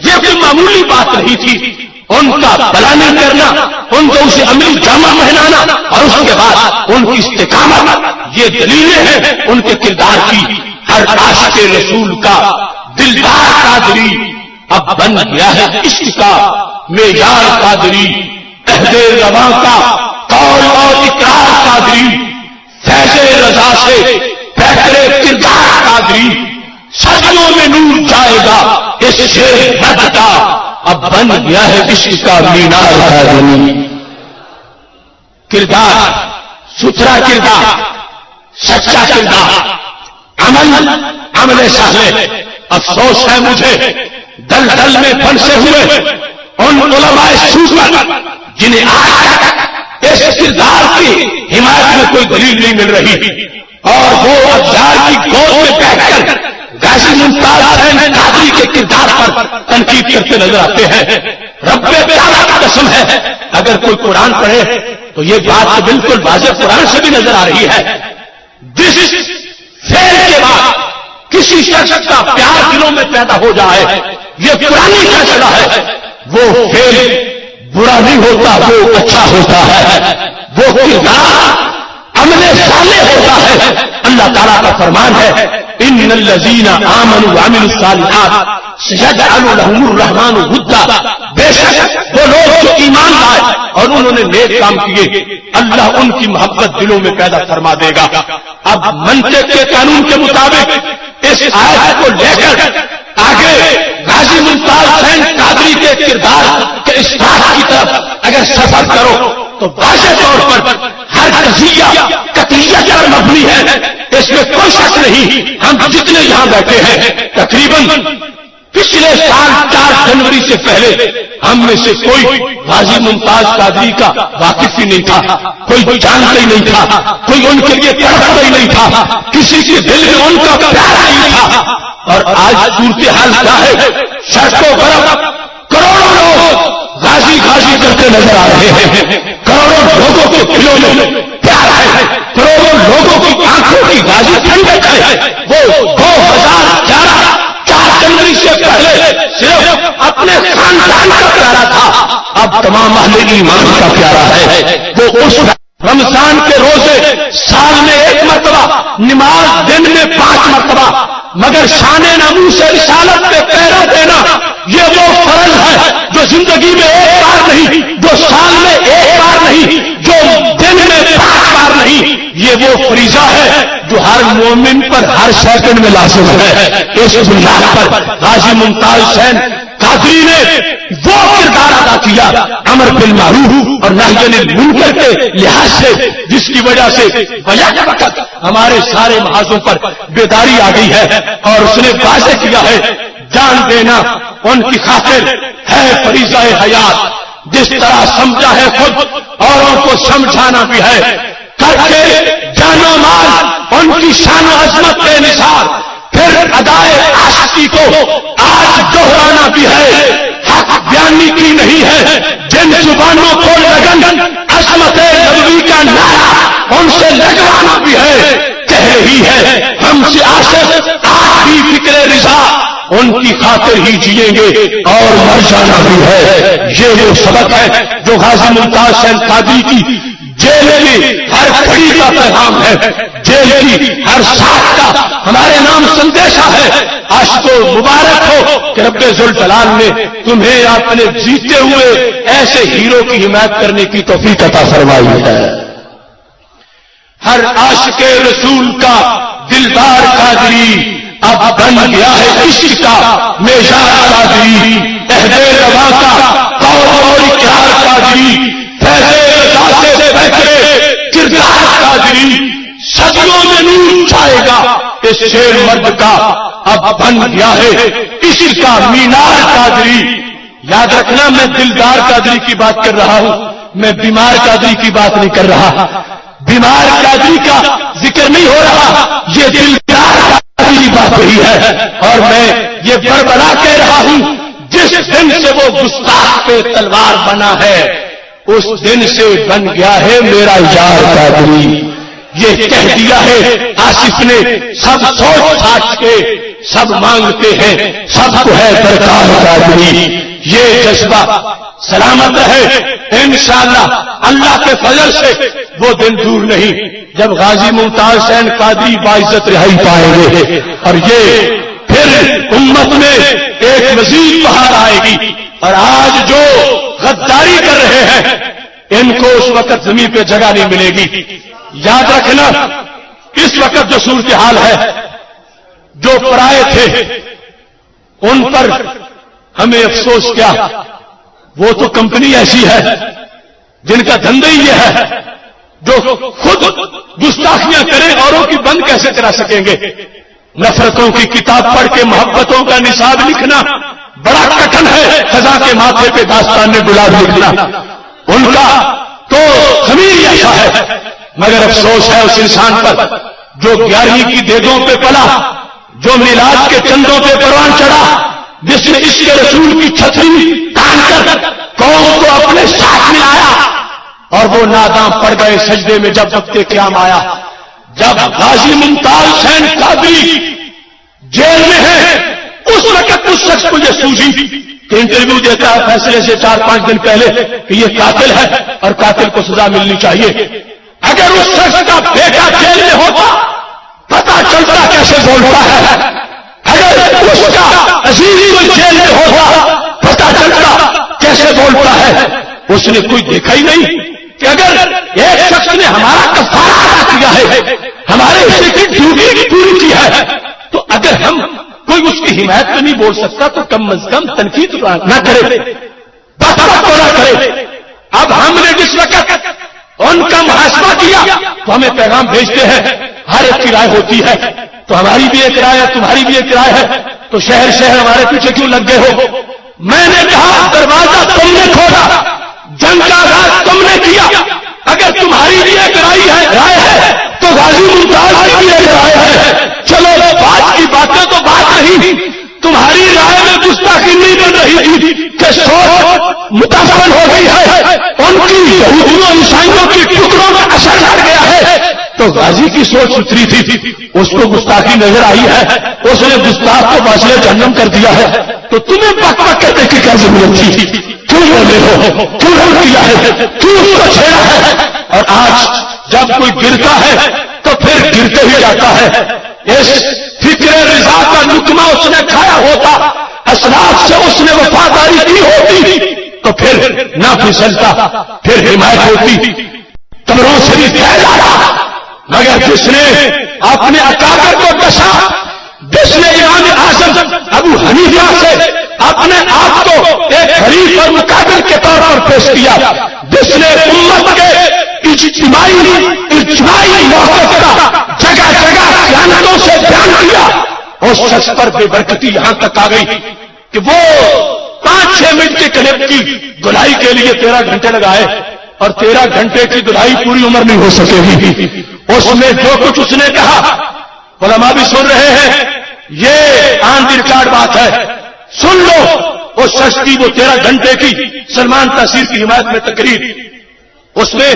یہ کوئی معمولی بات نہیں تھی، ان کا پلاننگ کرنا، ان کو اسے عملی جامہ پہنانا اور اس کے بعد ان کی استقامت، یہ دلیلیں ہیں ان کے کردار کی۔ ہر عاشق رسول کا دلدار قادری اب بن گیا ہے عشق کا معیار قادری، عہد رواں کا قول اور اقرار قادری، فیض رضا سے بہتر کردار قادری، صدیوں میں نور جائے گا اس شیر مرد کا اب بن گیا ہے عشق کا مینار قادری۔ کردار، ستھرا کردار، سچا کردار، عمل صالح۔ افسوس ہے مجھے دلدل میں پھنسے ہوئے ان علماء سوفی جنہیں آج تک اس اس کردار کی حمایت میں کوئی دلیل نہیں مل رہی، اور وہ ابزار کی گود میں بیٹھ کر غازی ممتاز حسین قادری کے کردار پر تنقید کرتے نظر آتے ہیں۔ رب تعالیٰ کی قسم ہے، اگر کوئی قرآن پڑھے تو یہ بات تو بالکل واضح قرآن سے بھی نظر آ رہی ہے، جس فعل کے بعد کسی شخص کا پیار دلوں میں پیدا ہو جائے، یہ قرآنی فیصلہ ہے، وہ فعل برا نہیں ہوتا، وہ اچھا ہوتا ہے، وہ کردار عمل صالح ہوتا ہے۔ اللہ تعالیٰ کا فرمان ہے، ان الذین آمنوا وعملوا الصالحات سیجعل لهم الرحمن ودا، بے شک وہ لوگ جو ایمان لائے اور انہوں نے نیک کام کیے، اللہ ان کی محبت دلوں میں پیدا فرما دے گا۔ اب منطق کے قانون کے مطابق اس آیت کو لے کر آگے غازی ممتاز حسین قادری کے کردار کے اصلاح کی طرف اگر سفر کرو تو واضح طور پر ہر قضیہ قطعیت پر مبنی ہے، اس میں کوئی شک نہیں۔ ہم جتنے یہاں بیٹھے ہیں تقریباً پچھلے سال 4 جنوری سے پہلے ہم میں سے کوئی غازی ممتاز قادری کا واقف ہی نہیں تھا، کوئی جانتا ہی نہیں تھا، کوئی ان کے لیے تڑپتا ہی نہیں تھا، کسی کے دل میں ان کا پیار نہیں تھا۔ اور آج صورتحال کیا ہے؟ سڑکوں پر کروڑوں لوگ غازی غازی کرتے نظر آ رہے ہیں، کروڑوں لوگوں کے دلوں میں پیار ہے، کروڑوں لوگوں کی آنکھوں کی غازی ٹھنڈک ہے۔ وہ 2011 4 جنوری سے پہلے صرف اپنے خاندان کا پیارا تھا، اب تمام اہل ایمان کا پیارا ہے۔ وہ اس رمضان کے روزے سال میں 1 مرتبہ، نماز دن میں 5 مرتبہ، مگر شان ناموس رسالت پہ پہرا دینا یہ وہ فرض ہے جو زندگی میں 1 بار نہیں، جو سال میں 1 بار نہیں، جو دن میں 5 بار نہیں، یہ وہ فریضہ ہے جو ہر مومن پر ہر سیکنڈ میں لازم ہے۔ اس بنیاد پر غازی ممتاز حسین قادری نے وہ کردار ادا کیا امر بالمعروف اور نہی عن المنکر کے لحاظ سے، جس کی وجہ سے بیک وقت ہمارے سارے محاذوں پر بیداری آ گئی ہے، اور اس نے واضح کیا ہے جان دینا ان کی خاطر ہے فریضہ حیات، جس طرح سمجھا ہے خود اوروں کو سمجھانا بھی ہے، کر کے جان و مال ان کی شان و عظمت بے نثار، پھر ادائے عاشقی کو آج دہرانا بھی ہے، حق بیانی کی نہیں ہے، جن زبانوں کو لگن عظمت نبوی کا نعرہ ان سے لگوانا بھی ہے، کہہ رہی ہے ہم سے عاشق آج بھی فکر رضا ان کی خاطر ہی جیئیں گے اور مر جانا بھی ہے۔ یہ وہ سبق ہے جو غازی ممتاز حسین قادری کی جیل کی ہر گھڑی کا پیغام ہے، جیل کی ہر ساتھ کا ہمارے نام سندیشہ ہے۔ عاشقو مبارک ہو کہ رب ذوالجلال نے تمہیں اپنے جیتے ہوئے ایسے ہیرو کی حمایت کرنے کی توفیق عطا فرمائی ہے۔ ہر عاشق رسول کا دلدار قادری اب بن گیا ہے عشق کا میزان قادری، عہد روا کا قول اور اقرار قادری، فیض رضا سے بہتر کردار قادری، صدیوں میں نور چھائے گا اس شیر مرد کا اب بن گیا ہے عشق کا مینار قادری۔ یاد رکھنا میں دلدار قادری کی بات کر رہا ہوں، میں بیمار قادری کی بات نہیں کر رہا، بیمار قادری کا ذکر نہیں ہو رہا، یہ دلدار قادری کی بات رہی ہے۔ اور میں یہ بربلا کہہ رہا ہوں جس دن سے وہ گستاخ پہ تلوار بنا ہے اس دن سے بن گیا ہے میرا یار قادری۔ یہ کہہ دیا ہے آصف نے، سب سوچ ساچ کے سب مانگتے ہیں، سب کو ہے درکار قادری۔ یہ جذبہ سلامت رہے انشاءاللہ، اللہ کے فضل سے وہ دن دور نہیں جب غازی ممتاز حسین قادری باعزت رہائی پائیں گے، اور یہ پھر امت میں ایک مزید بہار آئے گی۔ اور آج جو غداری کر رہے ہیں ان کو اس وقت زمین پہ جگہ نہیں ملے گی۔ یاد رکھنا اس وقت جو صورتحال ہے، جو پرائے تھے ان پر ہمیں افسوس کیا، وہ تو کمپنی ایسی ہے جن کا دھندہ ہی یہ ہے جو خود گستاخیاں کریں اوروں کی بند کیسے کرا سکیں گے۔ نفرتوں کی کتاب پڑھ کے محبتوں کا نصاب لکھنا بڑا کٹھن ہے، خزاں کے ماتھے پہ داستان گلاب لکھنا۔ ان کا تو زمین آشا ہے، مگر افسوس ہے اس انسان پر جو 11ویں کی دیگوں پہ پلا، جو میلاد کے چندوں پہ پروان چڑھا، جس نے اس کے رسول کی چھتری تان کر قوم کو اپنے ساتھ ملایا، اور وہ ناداں پڑ گئے سجدے میں جب وقت قیام آیا۔ جب غازی ممتاز حسین قادری جیل میں ہے، اس وقت اس شخص کو یہ سوجھی کہ انٹرویو دیتا ہے فیصلے سے 4-5 دن پہلے کہ یہ قاتل ہے اور قاتل کو سزا ملنی چاہیے۔ اگر اس شخص کا بیٹا جیل میں ہوتا پتا چلتا کیسے بولتا ہے، اگر اس کا عزیز کوئی جیل میں ہوتا پتا چلتا کیسے بولتا ہے۔ اس نے کوئی دیکھا ہی نہیں کہ اگر ایک شخص نے ہمارا کفارہ ادا کیا ہے، ہمارے حصے کی ڈیوٹی پوری کی ہے، تو اگر ہم کوئی اس کی حمایت میں نہیں بول سکتا تو کم از کم تنقید نہ کرے، بات کو نہ کرے۔ اب ہم نے جس وقت ان کا محاسبہ کیا تو ہمیں پیغام بھیجتے ہیں، ہر ایک کی رائے ہوتی ہے، تو ہماری بھی ایک رائے ہے، تمہاری بھی ایک رائے ہے، تو شہر شہر ہمارے پیچھے کیوں لگ گئے ہو؟ میں نے کہا دروازہ تم نے کھولا، جنگ کا آغاز تم نے کیا، اگر تمہاری بھی ایک رائے ہے تو غازی ممتاز کی بھی ایک رائے ہے۔ چلو بات کی باتیں تو بات نہیں، تمہاری رائے میں گستاخی نہیں بن رہی تھی کہ سوچ متاثر ہو گئی ہے، ان کی یہودیوں عیسائیوں کے ٹکڑوں میں اثر ڈال گیا ہے، تو غازی کی سوچ ستھری تھی، اس کو گستاخی نظر آئی ہے، اس نے گستاخ کو باعث جہنم کر دیا ہے، تو تمہیں بک بک کرنے کی کیا ضرورت تھی؟ کیوں بولے ہو؟ کیوں رد کیا ہے؟ کیوں اس کو چھیڑا ہے؟ اور آج جب کوئی گرتا ہے تو پھر گرتے ہی جاتا ہے۔ اس فکر رضا کا لقمہ اس نے کھایا ہوتا، اسلاف سے اس نے وفاداری کی ہوتی تو پھر نہ پھسلتا، پھر حمایت ہوتی، کمروں سے بھی پھیلاتا۔ مگر جس نے اپنے اکابر کو ڈسا، جس نے امام اعظم ابو حنیفہ سے اپنے آپ کو ایک حریف اور مقابل کے طور پر پیش کیا، جس نے امت کے اجتماعی موقف کا جگہ جگہ خیانتوں سے بیان کیا، اس شخص پر بے برکتی یہاں تک آ گئی کہ وہ 5-6 منٹ کے کلپ کی دھلائی کے لیے 13 گھنٹے لگائے، اور 13 گھنٹے کی دھلائی پوری عمر نہیں ہو سکے گی۔ اس میں جو کچھ اس نے کہا علماء بھی سن رہے ہیں، یہ آن دی ریکارڈ بات ہے، سن لو۔ اس شخص کی وہ 13 گھنٹے کی سلمان تاثیر کی حمایت میں تقریر، اس میں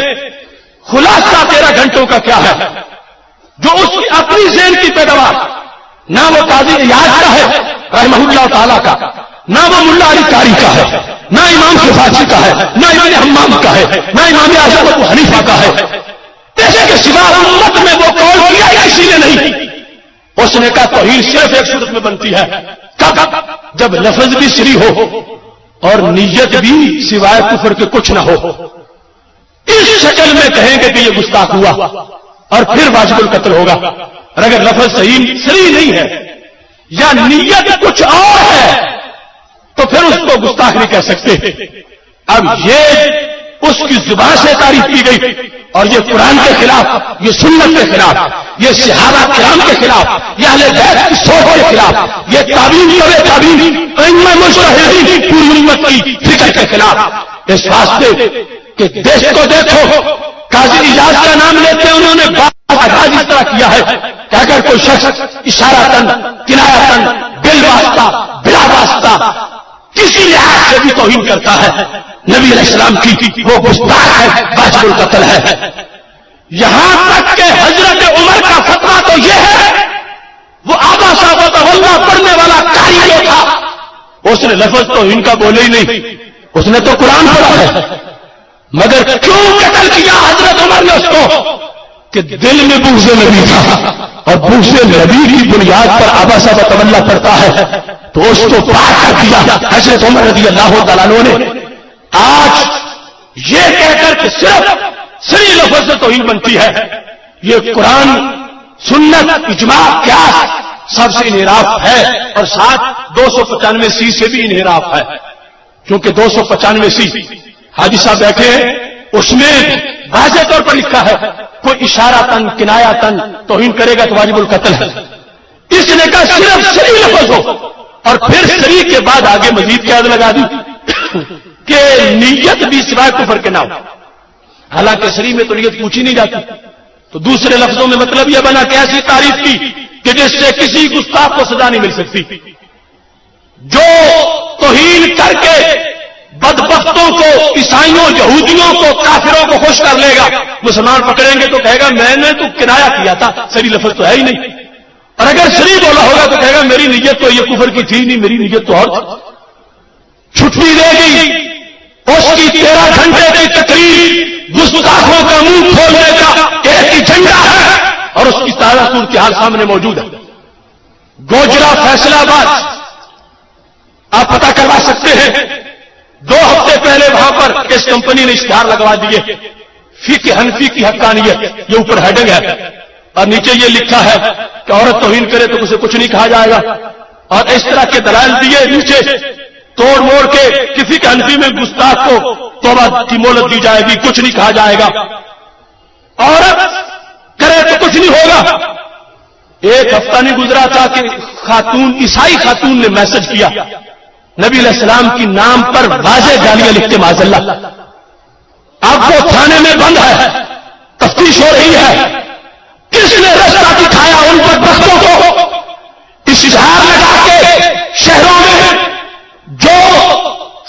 خلاصہ 13 گھنٹوں کا کیا ہے، جو اس کی اپنی ذہن کی پیداوار، نہ وہ قاضی ایاز کا ہے رحمہ اللہ تعالیٰ کا، نہ وہ ملا علی قاری کا ہے، نہ امام شفاعی کا ہے، نہ امام حمام کا ہے، نہ امام اعظم ابو حنیفہ کا ہے، اس کے سوا امت میں وہ قول کیا کسی نے نہیں۔ اس نے کہا توحید صرف ایک صورت میں بنتی ہے، کب؟ جب لفظ بھی صحیح ہو اور نیت بھی سوائے کفر کے کچھ نہ ہو۔ اس شکل میں کہیں گے کہ یہ گستاخ ہوا اور پھر واجب القتل ہوگا، اور اگر لفظ صحیح نہیں ہے یا نیت کچھ اور ہے تو پھر اس کو گستاخ نہیں کہہ سکتے۔ اب یہ اس کی زبان سے تعریف کی گئی، اور یہ قرآن کے خلاف، یہ سنت کے خلاف، یہ صحابہ کرام کے خلاف، یہ اہل بیت کی سوچ کے خلاف، یہ تابعین ائمہ مجتہدین پوری امت کی فکر کے خلاف۔ اس واسطے کہ دیش کو دیکھو، قاضی اجاز کا نام لیتے انہوں نے بعض اس طرح کیا ہے کہ اگر کوئی شخص اشارتاً، کنایتاً، بل واسطہ، بلا واسطہ کسی لحاظ سے بھی توہین کرتا ہے نبی علیہ السلام کی، وہ گستاخ ہے، واجب القتل ہے۔ یہاں تک کہ حضرت عمر کا فتویٰ تو یہ ہے، وہ آبا صاحب اللہ پڑھنے والا قاری جو تھا، اس نے لفظ توہین کا بولے ہی نہیں، اس نے تو قرآن پڑھا ہے، مگر کیوں قتل کیا حضرت عمر نے اس کو؟ کہ دل میں بغض نبی تھا، اور بغض نبی کی بنیاد پر آبا صاحب اللہ پڑھتا ہے تو اس کو پاک کر دیا حضرت عمر رضی اللہ تعالیٰ عنہ نے۔ آج یہ کہہ کر کہ صرف صحیح لفظ سے توہین بنتی ہے، یہ قرآن، سنت، اجماع، قیاس سب سے انحراف ہے، اور ساتھ 295 سے بھی انحراف ہے، کیونکہ 295 حاجی صاحب بیٹھے ہیں، اس میں واضح طور پر لکھا ہے کوئی اشارتاً، کنایتاً توہین کرے گا تو واجب القتل ہے۔ اس نے کہا صرف صحیح لفظ ہو، اور پھر صحیح کے بعد آگے مزید قید لگا دی کہ نیت بھی سوائے کفر کے نہ ہو۔ حالانکہ شریع میں تو نیت پوچھی نہیں جاتی. تو دوسرے لفظوں میں مطلب یہ بنا کہ ایسی تعریف کی کہ جس سے کسی گستاخ کو سزا نہیں مل سکتی. جو توہین کر کے بدبختوں کو، عیسائیوں، یہودیوں کو، کافروں کو خوش کر لے گا، مسلمان پکڑیں گے تو کہے گا میں نے تو کنایا کیا تھا، صحیح لفظ تو ہے ہی نہیں. اور اگر صحیح بولا ہوگا تو کہے گا میری نیت تو یہ کفر کی تھی نہیں، میری نیت تو اور چھٹی دے گی. اس کی 13 گھنٹے کی تقریر گستاخوں کا منہ کھولنے کا ایک ایجنڈا ہے اور اس کی تازہ صورتحال سامنے موجود ہے. گوجرا فیصلہ آباد آپ پتہ کروا سکتے ہیں. 2 ہفتے پہلے وہاں پر اس کمپنی نے اشتہار لگوا دیے، فقہ حنفی کی حقانیت، یہ اوپر ہیڈنگ ہے اور نیچے یہ لکھا ہے کہ عورت توہین کرے تو اسے کچھ نہیں کہا جائے گا. اور اس طرح کے دلائل دیے نیچے توڑ موڑ کے کسی کے حنفی میں گستاخ کو توبہ کی مہلت دی جائے گی، کچھ نہیں کہا جائے گا. عورت کرے تو کچھ نہیں ہوگا. ایک ہفتہ نہیں گزرا تھا کہ خاتون، عیسائی خاتون نے میسج کیا نبی علیہ السلام کی نام پر واضح گالیاں لکھتے معاذ اللہ. اب وہ تھانے میں بند ہے، تفتیش ہو رہی ہے. کس نے رستہ دکھایا ان بدبختوں کو؟ اشتہار لگا کے شہروں میں جو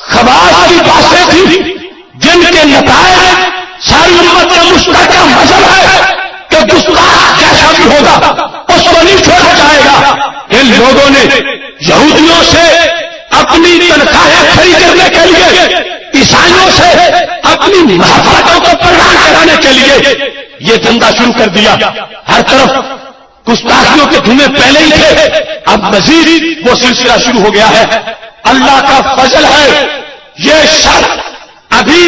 خباث کی باتیں تھیں، جن کے نتائج ساری امت کا مشترکہ مذہب ہے کہ گستاخ جیسا بھی ہوگا اس کو نہیں چھوڑا جائے گا. ان لوگوں نے یہودیوں سے اپنی تنخواہیں کھڑی کرنے کے لیے، عیسائیوں سے اپنی محبتوں کو پردان کرانے کے لیے یہ دھندا شروع کر دیا. ہر طرف گستاخیوں کے دھوئیں پہلے ہی تھے، اب مزید وہ سلسلہ شروع ہو گیا ہے. اللہ کا فضل ہے یہ شخص ابھی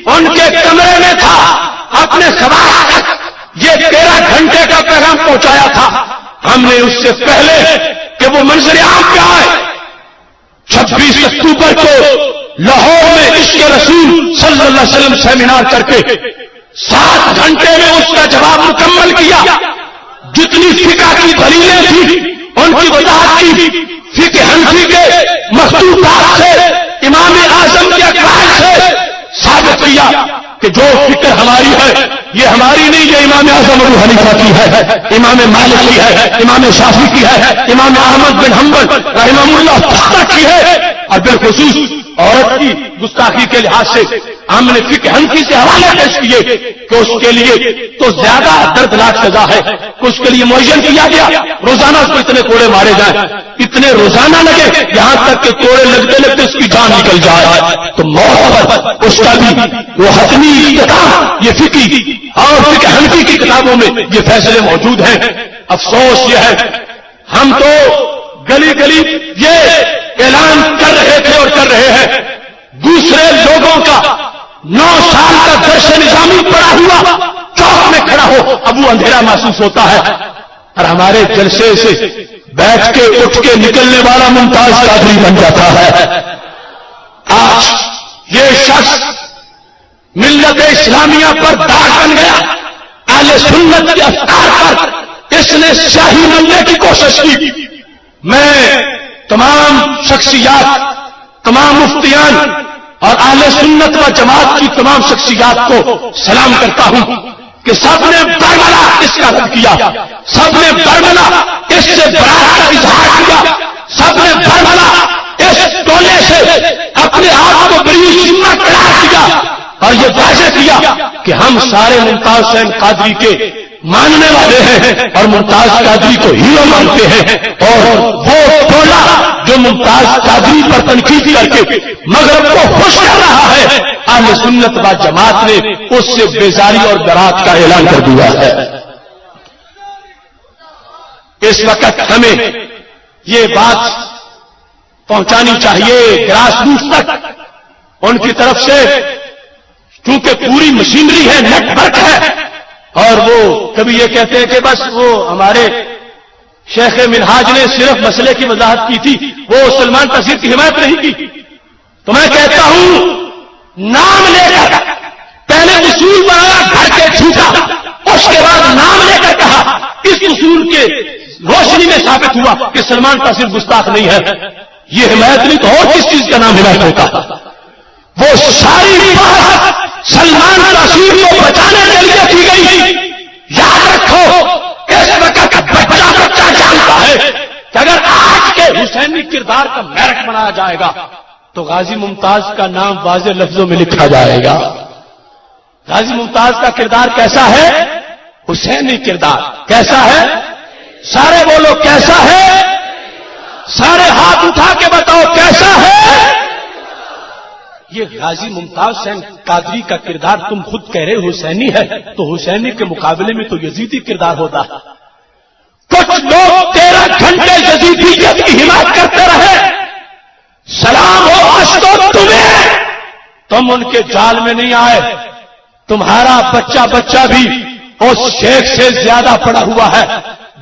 ان کے کمرے میں تھا، اپنے خباث تک یہ 13 گھنٹے کا پیغام پہنچایا تھا. ہم نے اس سے پہلے کہ وہ منظر عام پہ آئے 26 اکتوبر کو لاہور میں عشق رسول صلی اللہ علیہ وسلم سیمینار کر کے 7 گھنٹے میں اس کا جواب مکمل کیا. جتنی فقہ کی دلیلیں تھیں ان کی وضاحت کی. فقہ حنفی کے مخطوطات سے، امام اعظم کے اقوال سے ثابت کیا کہ جو فکر ہماری ہے یہ ہماری نہیں، یہ امام اعظم ابو حنیفہ کی ہے، امام مالک کی ہے، امام شافعی کی ہے، امام احمد بن حنبل رحمہ اللہ تعالی کی ہے. اور بالخصوص عورت کی گستاخی کے لحاظ سے ہم نے فقہ حنفی سے حوالے پیش کیے کہ اس کے لیے تو زیادہ دردناک سزا ہے کہ اس کے لیے معین کیا گیا روزانہ اس کو اتنے کوڑے مارے جائیں، اتنے روزانہ لگے یہاں تک کہ کوڑے لگتے لگتے اس کی جان نکل جائے. تو موت پر اس کا بھی وہ حتمی کتاب، یہ فقہ اور فقہ حنفی کی کتابوں میں یہ فیصلے موجود ہیں. افسوس یہ ہے ہم تو گلی گلی یہ اعلان کر رہے تھے اور کر رہے ہیں. دوسرے لوگوں کا 9 سال کا درس نظامی پڑا ہوا چوک میں کھڑا ہو اب وہ اندھیرا محسوس ہوتا ہے. اور ہمارے جلسے سے بیٹھ کے اٹھ کے نکلنے والا ممتاز قادری بن جاتا ہے. آج یہ شخص ملت اسلامیہ پر داغ بن گیا. اہل سنت کے افکار پر اس نے سیاہی ملنے کی کوشش کی. میں تمام شخصیات، تمام مفتیان اور اہل سنت و جماعت کی تمام شخصیات کو سلام کرتا ہوں کہ سب نے برملا اس کا رد کیا، سب نے برملا اس سے برات کا اظہار کیا، سب نے برملا اس ٹولے سے اپنے آپ کو بری ذمہ قرار دیا اور یہ واضح کیا کہ ہم سارے ممتاز حسین قادری کے ماننے والے ہیں اور ممتاز قادری کو ہیرو مانتے ہیں. اور وہ ٹولہ جو ممتاز قادری پر تنقید کر کے مغرب کو خوش کر رہا ہے، اہل سنت و جماعت نے اس سے بیزاری اور برات کا اعلان کر دیا ہے. اس وقت ہمیں یہ بات پہنچانی چاہیے گراس روٹ تک ان کی طرف سے، کیونکہ پوری مشینری ہے، نیٹ ورک ہے. اور وہ کبھی یہ کہتے ہیں کہ بس وہ ہمارے شیخ منہاج نے صرف مسئلے کی وضاحت کی تھی، وہ سلمان تاثیر کی حمایت نہیں کی. تو میں کہتا ہوں نام لے کر پہلے اصول بنایا، گھر کے چھوٹا، اس کے بعد نام لے کر کہا. اس اصول کے روشنی میں ثابت ہوا کہ سلمان تاثیر گستاخ نہیں ہے. یہ حمایت نہیں تو اور کس چیز کا نام حمایت ہوتا؟ وہ ساری بات سلمان تاثیر کو جائے گا تو غازی ممتاز کا نام واضح لفظوں میں لکھا جائے گا. غازی ممتاز کا کردار کیسا ہے؟ حسینی کردار. کیسا ہے؟ سارے بولو کیسا ہے؟ سارے ہاتھ اٹھا کے بتاؤ کیسا ہے؟ یہ غازی ممتاز حسین قادری کا کردار تم خود کہہ رہے حسینی ہے، تو حسینی کے مقابلے میں تو یزیدی کردار ہوتا ہے. کچھ لوگ 13 گھنٹے یزیدیت کی حمایت کرتے رہے. سلام ہو اشتو تمہیں، تم ان کے جال میں نہیں آئے. تمہارا بچہ بھی اس شیخ سے زیادہ پڑا ہوا ہے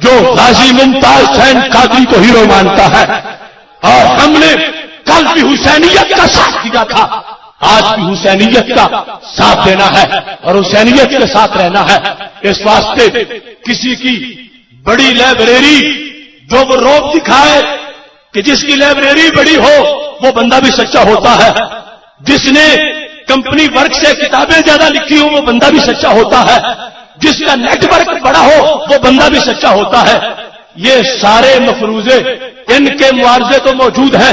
جو غازی ممتاز حسین قادری کو ہیرو مانتا ہے. اور ہم نے کل بھی حسینیت کا ساتھ دیا تھا، آج بھی حسینیت کا ساتھ دینا ہے اور حسینیت کے ساتھ رہنا ہے. اس واسطے کسی کی بڑی لائبریری جو وہ روب دکھائے کہ جس کی لائبریری بڑی ہو وہ بندہ بھی سچا ہوتا ہے، جس نے کمپنی ورک سے کتابیں زیادہ لکھی ہوں وہ بندہ بھی سچا ہوتا ہے، جس کا نیٹ ورک بڑا ہو وہ بندہ بھی سچا ہوتا ہے. یہ سارے مفروضے ان کے معارضے تو موجود ہیں.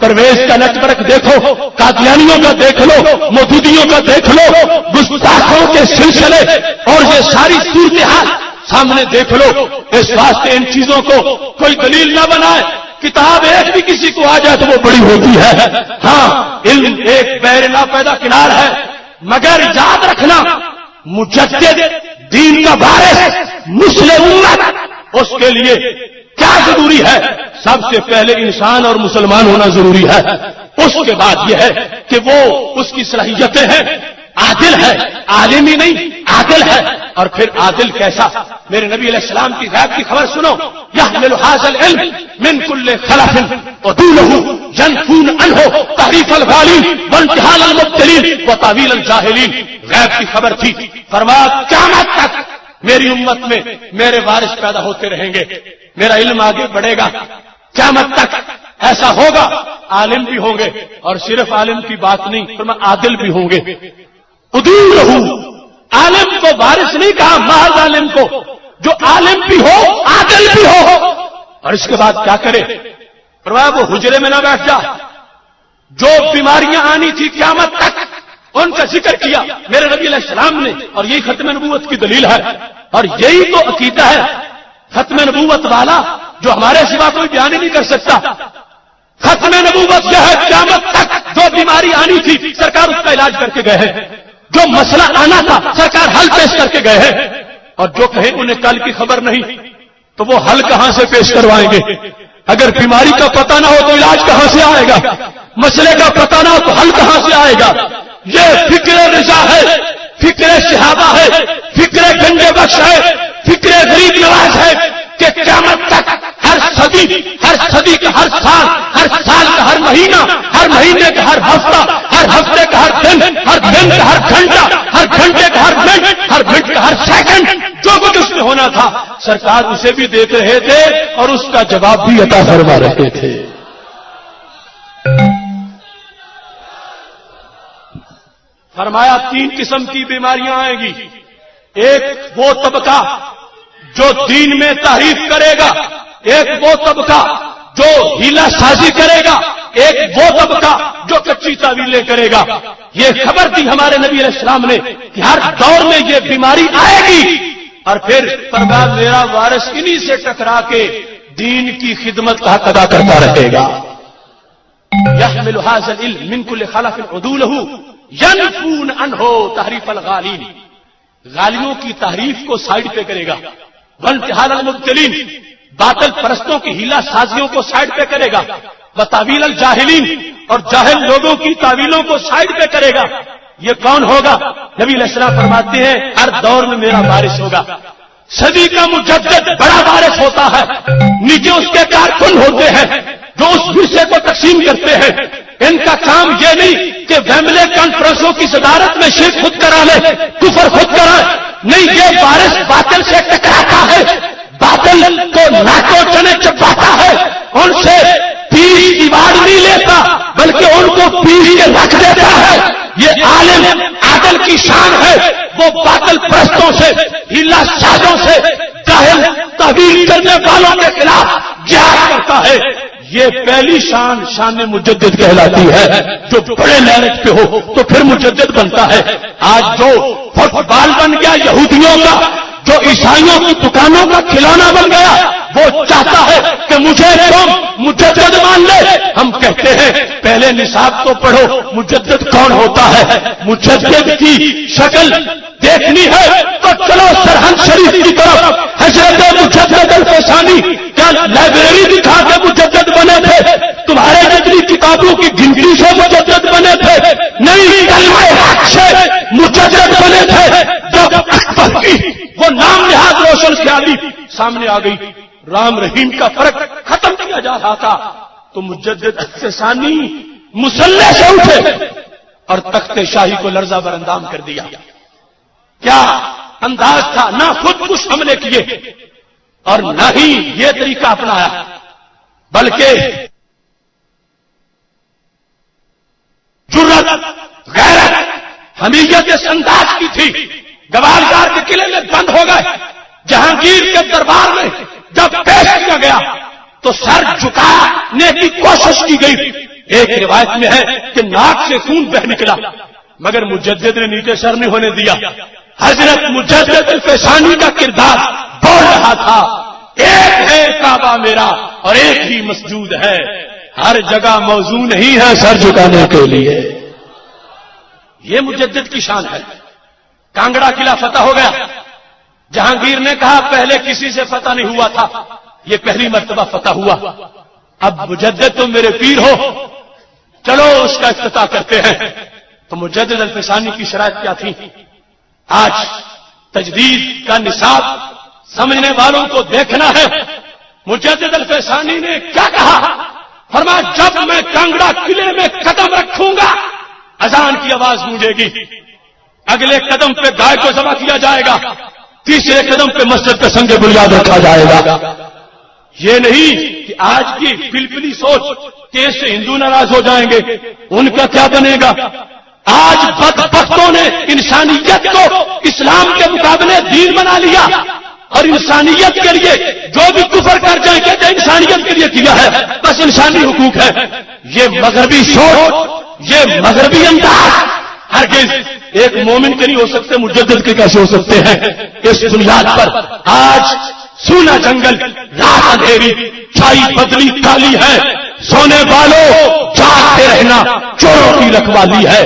پرویز کا نیٹ ورک دیکھو، قادیانیوں کا دیکھ لو، مودودیوں کا دیکھ لو، گستاخوں کے سلسلے اور یہ ساری صورتحال سامنے دیکھ لو. اس واسطے ان چیزوں کو کوئی دلیل نہ بنائے. کتاب ایک بھی کسی کو آ جائے تو وہ بڑی ہوتی ہے. ہاں علم ایک بیر ناپیدا کنار ہے، مگر یاد رکھنا مجدد دین کا وارث مسلم امت اس کے لیے کیا ضروری ہے؟ سب سے پہلے انسان اور مسلمان ہونا ضروری ہے. اس کے بعد یہ ہے کہ وہ اس کی صلاحیتیں ہیں، عادل ہے، عالم ہی نہیں عادل ہے. اور پھر عادل کیسا؟ میرے نبی علیہ السلام کی غیب کی خبر سنو. یحمل هذا العلم من كل خلف ودونه ينفون عنه تحریف الغالین وانتحال المبتلین وتاویل الجاہلین. غیب کی خبر تھی، فرمایا قیامت تک میری امت میں میرے وارث پیدا ہوتے رہیں گے، میرا علم آگے بڑھے گا. قیامت تک ایسا ہوگا. عالم بھی ہوں گے اور صرف عالم کی بات نہیں، فرمایا عادل بھی ہوں گے. ادولہ، عالم کو وارث نہیں کہا، محض عالم کو، جو عالم بھی ہو عادل بھی ہو. اور اس کے بعد کیا کرے؟ فرمایا وہ حجرے میں نہ بیٹھ جا. جو بیماریاں آنی تھی قیامت تک ان کا ذکر کیا میرے نبی علیہ السلام نے، اور یہی ختم نبوت کی دلیل ہے. اور یہی تو عقیدہ ہے ختم نبوت والا جو ہمارے سوا کوئی بیان ہی نہیں کر سکتا. ختم نبوت یہ ہے قیامت تک جو بیماری آنی تھی سرکار اس کا علاج کر کے گئے ہیں، جو مسئلہ آنا تھا سرکار حل پیش کر کے گئے ہیں. اور جو کہیں انہیں کل کی خبر نہیں تو وہ حل کہاں سے پیش کروائیں گے؟ اگر بیماری کا پتہ نہ ہو تو علاج کہاں سے آئے گا؟ مسئلے کا پتہ نہ ہو تو حل کہاں سے آئے گا؟ یہ فکر رضا ہے، فکر صحابہ ہے، فکر گنجے بخش ہے، فکر غریب نواز ہے کہ قیامت تک ہر صدی کا ہر سال کا ہر مہینہ، ہر مہینے کا ہر ہفتہ، ہر ہفتے کا ہر دن کا ہر گھنٹہ، ہر گھنٹے کا ہر منٹ کا ہر سیکنڈ جو کچھ اس میں ہونا تھا سرکار اسے بھی دیتے رہے تھے اور اس کا جواب بھی عطا فرما رہے تھے. فرمایا 3 قسم کی بیماریاں آئیں گی. ایک وہ طبقہ جو دین میں تحریف کرے گا، ایک وہ طبقہ جو ہیلا سازی کرے گا، ایک وہ طبقہ جو کچی تعویلیں کرے گا. یہ خبر دی ہمارے نبی علیہ السلام نے کہ ہر دور میں یہ بیماری آئے گی. اور پھر فرمایا میرا وارث انہی سے ٹکرا کے دین کی خدمت کا حق ادا کرتا رہے گا. یحمل هذا العلم من كل خلف عدوله ينفون عنه تحریف الغالین. غالیوں کی تحریف کو سائڈ پہ کرے گا. وانتحال المبتلین، باطل پرستوں کی ہیلا سازیوں کو سائڈ پہ کرے گا. وتاویل الجاہلین، اور جاہل لوگوں کی تعویلوں کو سائڈ پہ کرے گا. یہ کون ہوگا؟ نبی علیہ السلام فرماتے ہیں ہر دور میں میرا وارث ہوگا. صدی کا مجدد بڑا وارث ہوتا ہے، نیچے اس کے کارکن ہوتے ہیں جو اس ورثے کو تقسیم کرتے ہیں. ان کا کام یہ نہیں کہ ویملے کانفرنسوں کی صدارت میں شرک خود کرا لے، کفر خود کرائے. نہیں، یہ وارث باطل سے ٹکراتا ہے، باطل کو ناکو چنے چباتا ہے، ان سے پیس دیوار نہیں لیتا بلکہ ان کو پیس کے رکھ دیتا ہے. یہ عالم عادل کی شان ہے، وہ باطل پرستوں سے، ہیلا سازوں سے، جاہل تعویل کرنے والوں کے خلاف جہاد کرتا ہے. یہ پہلی شان شان مجدد کہلاتی ہے، جو بڑے میرٹ پہ ہو تو پھر مجدد بنتا ہے۔ آج جو فٹ بال بن گیا یہودیوں کا، جو عیسائیوں کی دکانوں کا کھلونا بن گیا، وہ چاہتا ہے کہ مجھے تم مجدد مان لے۔ ہم کہتے ہیں پہلے نصاب تو پڑھو، مجدد کون ہوتا ہے؟ مجدد کی شکل دیکھنی ہے تو چلو سرہند شریف کی طرف۔ حضرت مجدد الفسانی کیا لائبریری دکھا کے مجدد بنے تھے؟ تمہارے جتنی کتابوں کی گنتی سے مجدد بنے تھے؟ نہیں، کلمہ حق سے مجدد بنے تھے۔ جب اکبر کی وہ نام نہاد روشن خیالی سامنے آ گئی، رام رحیم کا فرق ختم کیا جا رہا تھا، تو مجدد الفسانی مسلح سے اٹھے اور تخت شاہی کو لرزہ براندام کر دیا۔ کیا انداز تھا! نہ خود کچھ حملے کیے اور نہ ہی یہ طریقہ اپنایا، بلکہ جرت، غیرت، حمیت اس انداز کی تھی۔ گوالدار کے قلعے میں بند ہو گئے، جہانگیر کے دربار میں جب پیش کیا گیا تو سر جھکانے کی کوشش کی گئی۔ ایک روایت میں ہے کہ ناک سے خون بہ نکلا، مگر مجدد نے نیچے سر نہیں ہونے دیا۔ حضرت مجدد الفسانی کا کردار بول رہا تھا، ایک ہے کعبہ میرا اور ایک ہی مسجود ہے، ہر جگہ موزوں نہیں ہے سر جھکانے کے لیے۔ یہ مجدد کی شان ہے۔ کانگڑا قلعہ فتح ہو گیا، جہانگیر نے کہا پہلے کسی سے فتح نہیں ہوا تھا، یہ پہلی مرتبہ فتح ہوا، اب مجدد تم میرے پیر ہو، چلو اس کا افتتاح کرتے ہیں۔ تو مجدد الفسانی کی شرائط کیا تھی؟ آج تجدید کا نصاب سمجھنے والوں کو دیکھنا ہے۔ مجدد الفسانی نے کیا کہا؟ فرمایا جب میں کانگڑا قلعے میں قدم رکھوں گا اذان کی آواز گونجے گی، اگلے قدم پہ گائے کو ذبح کیا جائے گا، تیسرے قدم پہ مسجد کا سنگ بنیاد رکھا جائے گا۔ یہ نہیں کہ آج کی پلپلی سوچ کہ اس سے ہندو ناراض ہو جائیں گے، ان کا کیا بنے گا۔ آج بدبختوں نے انسانیت کو اسلام کے مقابلے دین بنا لیا، اور انسانیت کے لیے جو بھی کفر کر جائیں کہتے ہیں انسانیت کے لیے کیا ہے، بس انسانی حقوق ہے۔ یہ مغربی سوچ، یہ مغربی انداز ہرگز ایک مومن کے نہیں ہو سکتے، مجدد کے کیسے ہو سکتے ہیں؟ اس بنیاد پر آج سونا جنگل، رات اندھیری، چھائی بدلی کالی ہے، سونے والوں جاگتے رہنا چوروں کی رکھوالی ہے۔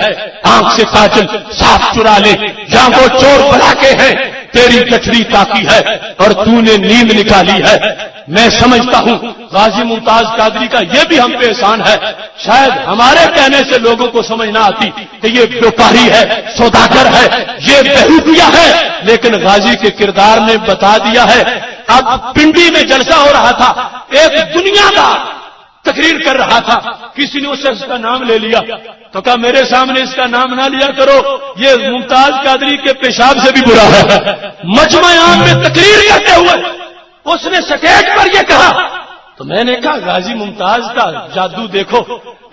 آنکھ سے کاجل صاف چرا لے، یا وہ چور بلا کے ہیں، تیری گٹھڑی تاکی ہے اور تو نے نیند نکالی ہے۔ میں سمجھتا ہوں غازی ممتاز قادری کا یہ بھی ہم پہ احسان ہے، شاید ہمارے کہنے سے لوگوں کو سمجھ نہ آتی کہ یہ بیوپاری ہے، سوداگر ہے، یہ بہوپیا ہے، لیکن غازی کے کردار نے بتا دیا ہے۔ اب پنڈی میں جلسہ ہو رہا تھا، ایک دنیا دار تقریر کر رہا تھا، کسی نے اس سے اس کا نام لے لیا تو کہا میرے سامنے اس کا نام نہ لیا کرو، یہ ممتاز قادری کے پیشاب سے بھی برا ہے۔ مجمع عام میں تقریر کرتے ہوئے اس نے سٹیج پر یہ کہا تو میں نے کہا غازی ممتاز کا جادو دیکھو،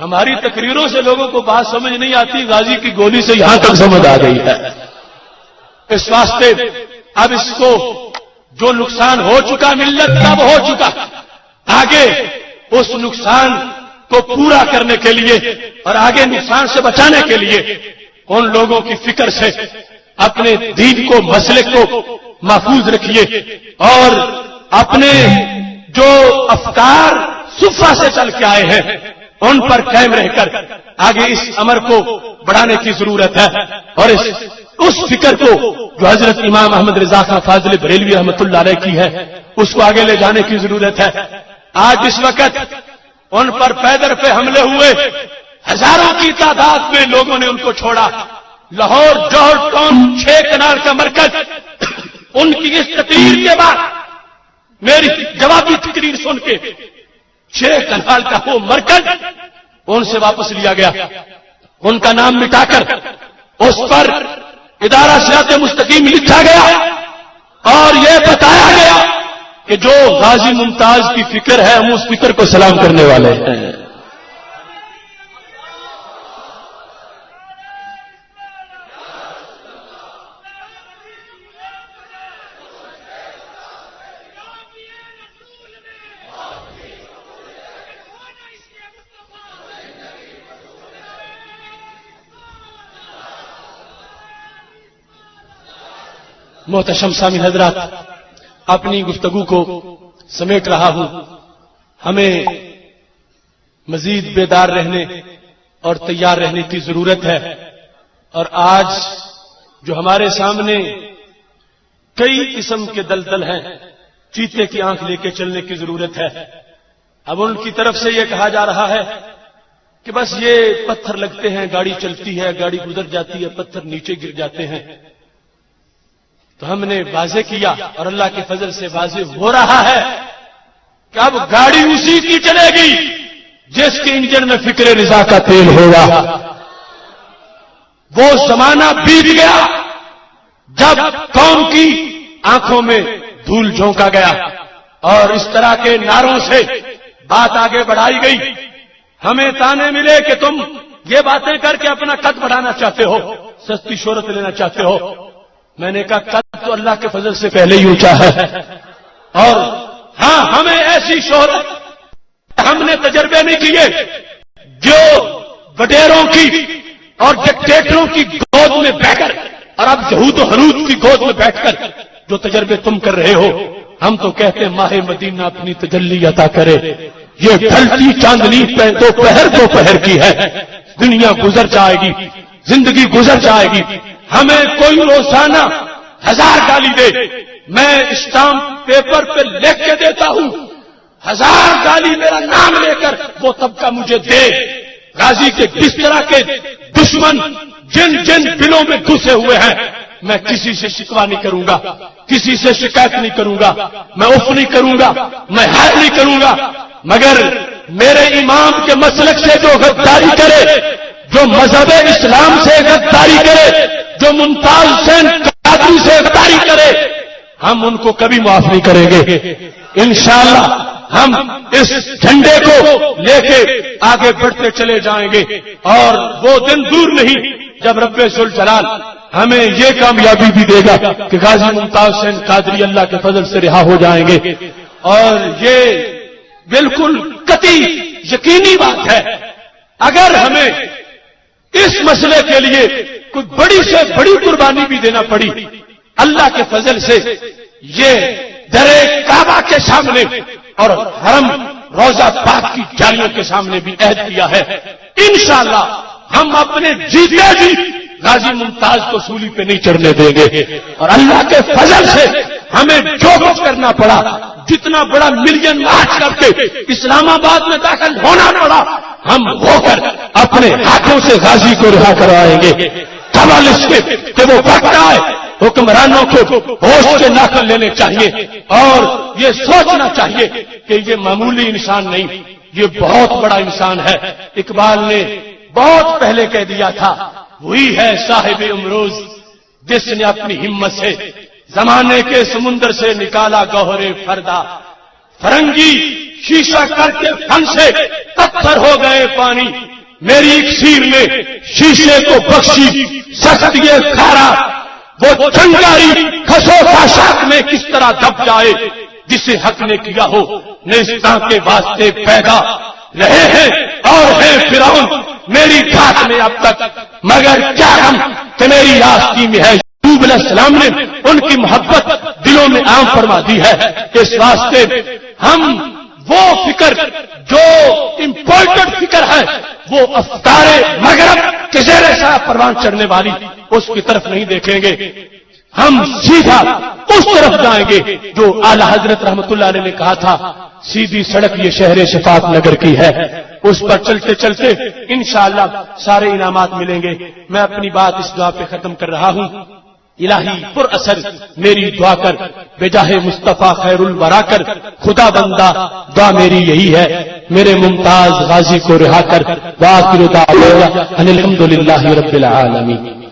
ہماری تقریروں سے لوگوں کو بات سمجھ نہیں آتی، غازی کی گولی سے یہاں تک سمجھ آ گئی ہے۔ اس واسطے اب اس کو جو نقصان ہو چکا ملت کا وہ ہو چکا، آگے اس نقصان کو پورا کرنے کے لیے اور آگے نقصان سے بچانے کے لیے ان لوگوں کی فکر سے اپنے دین کو، مسلک کو محفوظ رکھیے اور اپنے جو افکار صفا سے چل کے آئے ہیں ان پر قائم رہ کر آگے اس امر کو بڑھانے کی ضرورت ہے، اور اس فکر کو جو حضرت امام احمد رضا خان فاضل بریلوی رحمۃ اللہ علیہ کی ہے اس کو آگے لے جانے کی ضرورت ہے۔ آج اس وقت ان پر پیدر پہ حملے ہوئے، ہزاروں کی تعداد میں لوگوں نے ان کو چھوڑا۔ لاہور جوہر ٹاؤن 6 کنال کا مرکز، ان کی اس تقریر کے بعد میری جوابی تقریر سن کے 6 کنال کا وہ مرکز ان سے واپس لیا گیا، ان کا نام مٹا کر اس پر ادارہ صراط مستقیم لکھا گیا اور یہ بتایا گیا کہ جو غازی ممتاز کی فکر ہے ہم اس فکر کو سلام کرنے والے ہیں۔ محتشم سامعین حضرات، اپنی گفتگو کو سمیٹ رہا ہوں. ہمیں مزید بیدار رہنے اور تیار رہنے کی ضرورت ہے. اور آج جو ہمارے سامنے کئی قسم کے دلدل ہیں، چیتے کی آنکھ لے کے چلنے کی ضرورت ہے. اب ان کی طرف سے یہ کہا جا رہا ہے کہ بس یہ پتھر لگتے ہیں، گاڑی چلتی ہے، گاڑی گزر جاتی ہے، پتھر نیچے گر جاتے ہیں. تو ہم نے واضح کیا اور اللہ کے فضل سے واضح ہو رہا ہے کہ اب گاڑی اسی کی چلے گی جس کے انجن میں فکر رضا کا تیل ہوگا. وہ زمانہ بیت گیا جب قوم کی آنکھوں میں دھول جھونکا گیا اور اس طرح کے نعروں سے بات آگے بڑھائی گئی. ہمیں تانے ملے کہ تم یہ باتیں کر کے اپنا قد بڑھانا چاہتے ہو، سستی شہرت لینا چاہتے ہو. میں نے کہا قد تو اللہ کے فضل سے پہلے ہی اونچا ہے. اور ہاں، ہمیں ایسی شہرت ہم نے تجربے نہیں کیے جو وڈیروں کی اور ڈکٹیٹروں کی گود میں بیٹھ کر اور اب یہود و حنود کی گود میں بیٹھ کر جو تجربے تم کر رہے ہو. ہم تو کہتے ہیں ماہ مدینہ اپنی تجلی عطا کرے. یہ ڈھلتی چاندنی دوپہر کی ہے. دنیا گزر جائے گی، زندگی گزر جائے گی. ہمیں کوئی روزانہ 1000 گالی دے، میں اسٹامپ پیپر پہ لکھ کے دیتا ہوں. 1000 گالی میرا نام لے کر وہ طبقہ مجھے دے. غازی کے کس طرح کے دشمن جن جن دلوں میں گھسے ہوئے ہیں، میں کسی سے شکوہ نہیں کروں گا، کسی سے شکایت نہیں کروں گا، میں اف نہیں کروں گا، میں ہار نہیں کروں گا. مگر میرے امام کے مسلک سے جو غداری کرے، جو مذہب اسلام سے غداری کرے، جو ممتاز حسین قادری سے غداری کرے، ہم ان کو کبھی معاف نہیں کریں گے. انشاءاللہ ہم اس جھنڈے کو لے کے آگے بڑھتے چلے جائیں گے. اور وہ دن دور نہیں جب رب ذوالجلال ہمیں یہ کامیابی بھی دے گا کہ غازی ممتاز حسین قادری اللہ کے فضل سے رہا ہو جائیں گے. اور یہ بالکل قطعی یقینی بات ہے. اگر ہمیں اس مسئلے کے لیے کوئی بڑی سے بڑی قربانی بھی دینا پڑی، اللہ کے فضل سے یہ درے کعبہ کے سامنے اور حرم روضہ پاک کی جالیوں کے سامنے بھی عہد کیا ہے. انشاءاللہ ہم اپنے جیتے جی غازی ممتاز کو سولی پہ نہیں چڑھنے دیں گے. اور اللہ کے فضل سے ہمیں جو کچھ کرنا پڑا، جتنا بڑا ملین مارچ کر کے اسلام آباد میں داخل ہونا پڑا، ہم ہو کر اپنے ہاتھوں سے غازی کو رہا کروائیں گے. قبل اس کے کہ وہ وقت آئے حکمرانوں کو ہوش کے ناخن لینے چاہیے اور یہ سوچنا چاہیے کہ یہ معمولی انسان نہیں، یہ بہت بڑا انسان ہے. اقبال نے بہت پہلے کہہ دیا تھا، وہی ہے صاحب امروز جس نے اپنی ہمت سے زمانے کے سمندر سے نکالا گوہر فردا. فرنگی شیشہ کر کے فن سے پتھر ہو گئے پانی، میری اکسیر نے شیشے کو بخشی سخت یہ کھارا. وہ چنگاری کھسو خاشاک میں کس طرح دب جائے، جسے حق نے کیا ہو نیستاں کے واسطے پیدا. رہے ہیں اور ہیں فرعون میری گھات میں اب تک، مگر کیا غم کہ میری آستی میں ہے. یعقوب علیہ السلام نے ان کی محبت دلوں میں عام فرما دی ہے. اس واسطے ہم وہ فکر جو امپورٹنٹ فکر ہے، وہ افکار مغرب کے زیر سایہ پروان چڑھنے والی، اس کی طرف نہیں دیکھیں گے. ہم سیدھا اس طرف جائیں گے جو اعلی حضرت رحمت اللہ علیہ نے کہا تھا، سیدھی سڑک یہ شہر شفاعت نگر کی ہے. اس پر چلتے چلتے انشاءاللہ سارے انعامات ملیں گے. میں اپنی بات اس دعا پہ ختم کر رہا ہوں. الہی پر اثر میری دعا کر، بجاہ مصطفیٰ خیر الورا کر. خدا بندہ دعا میری یہی ہے، میرے ممتاز غازی کو رہا کر. وآخر دعوانا ان الحمدللہ رب العالمین.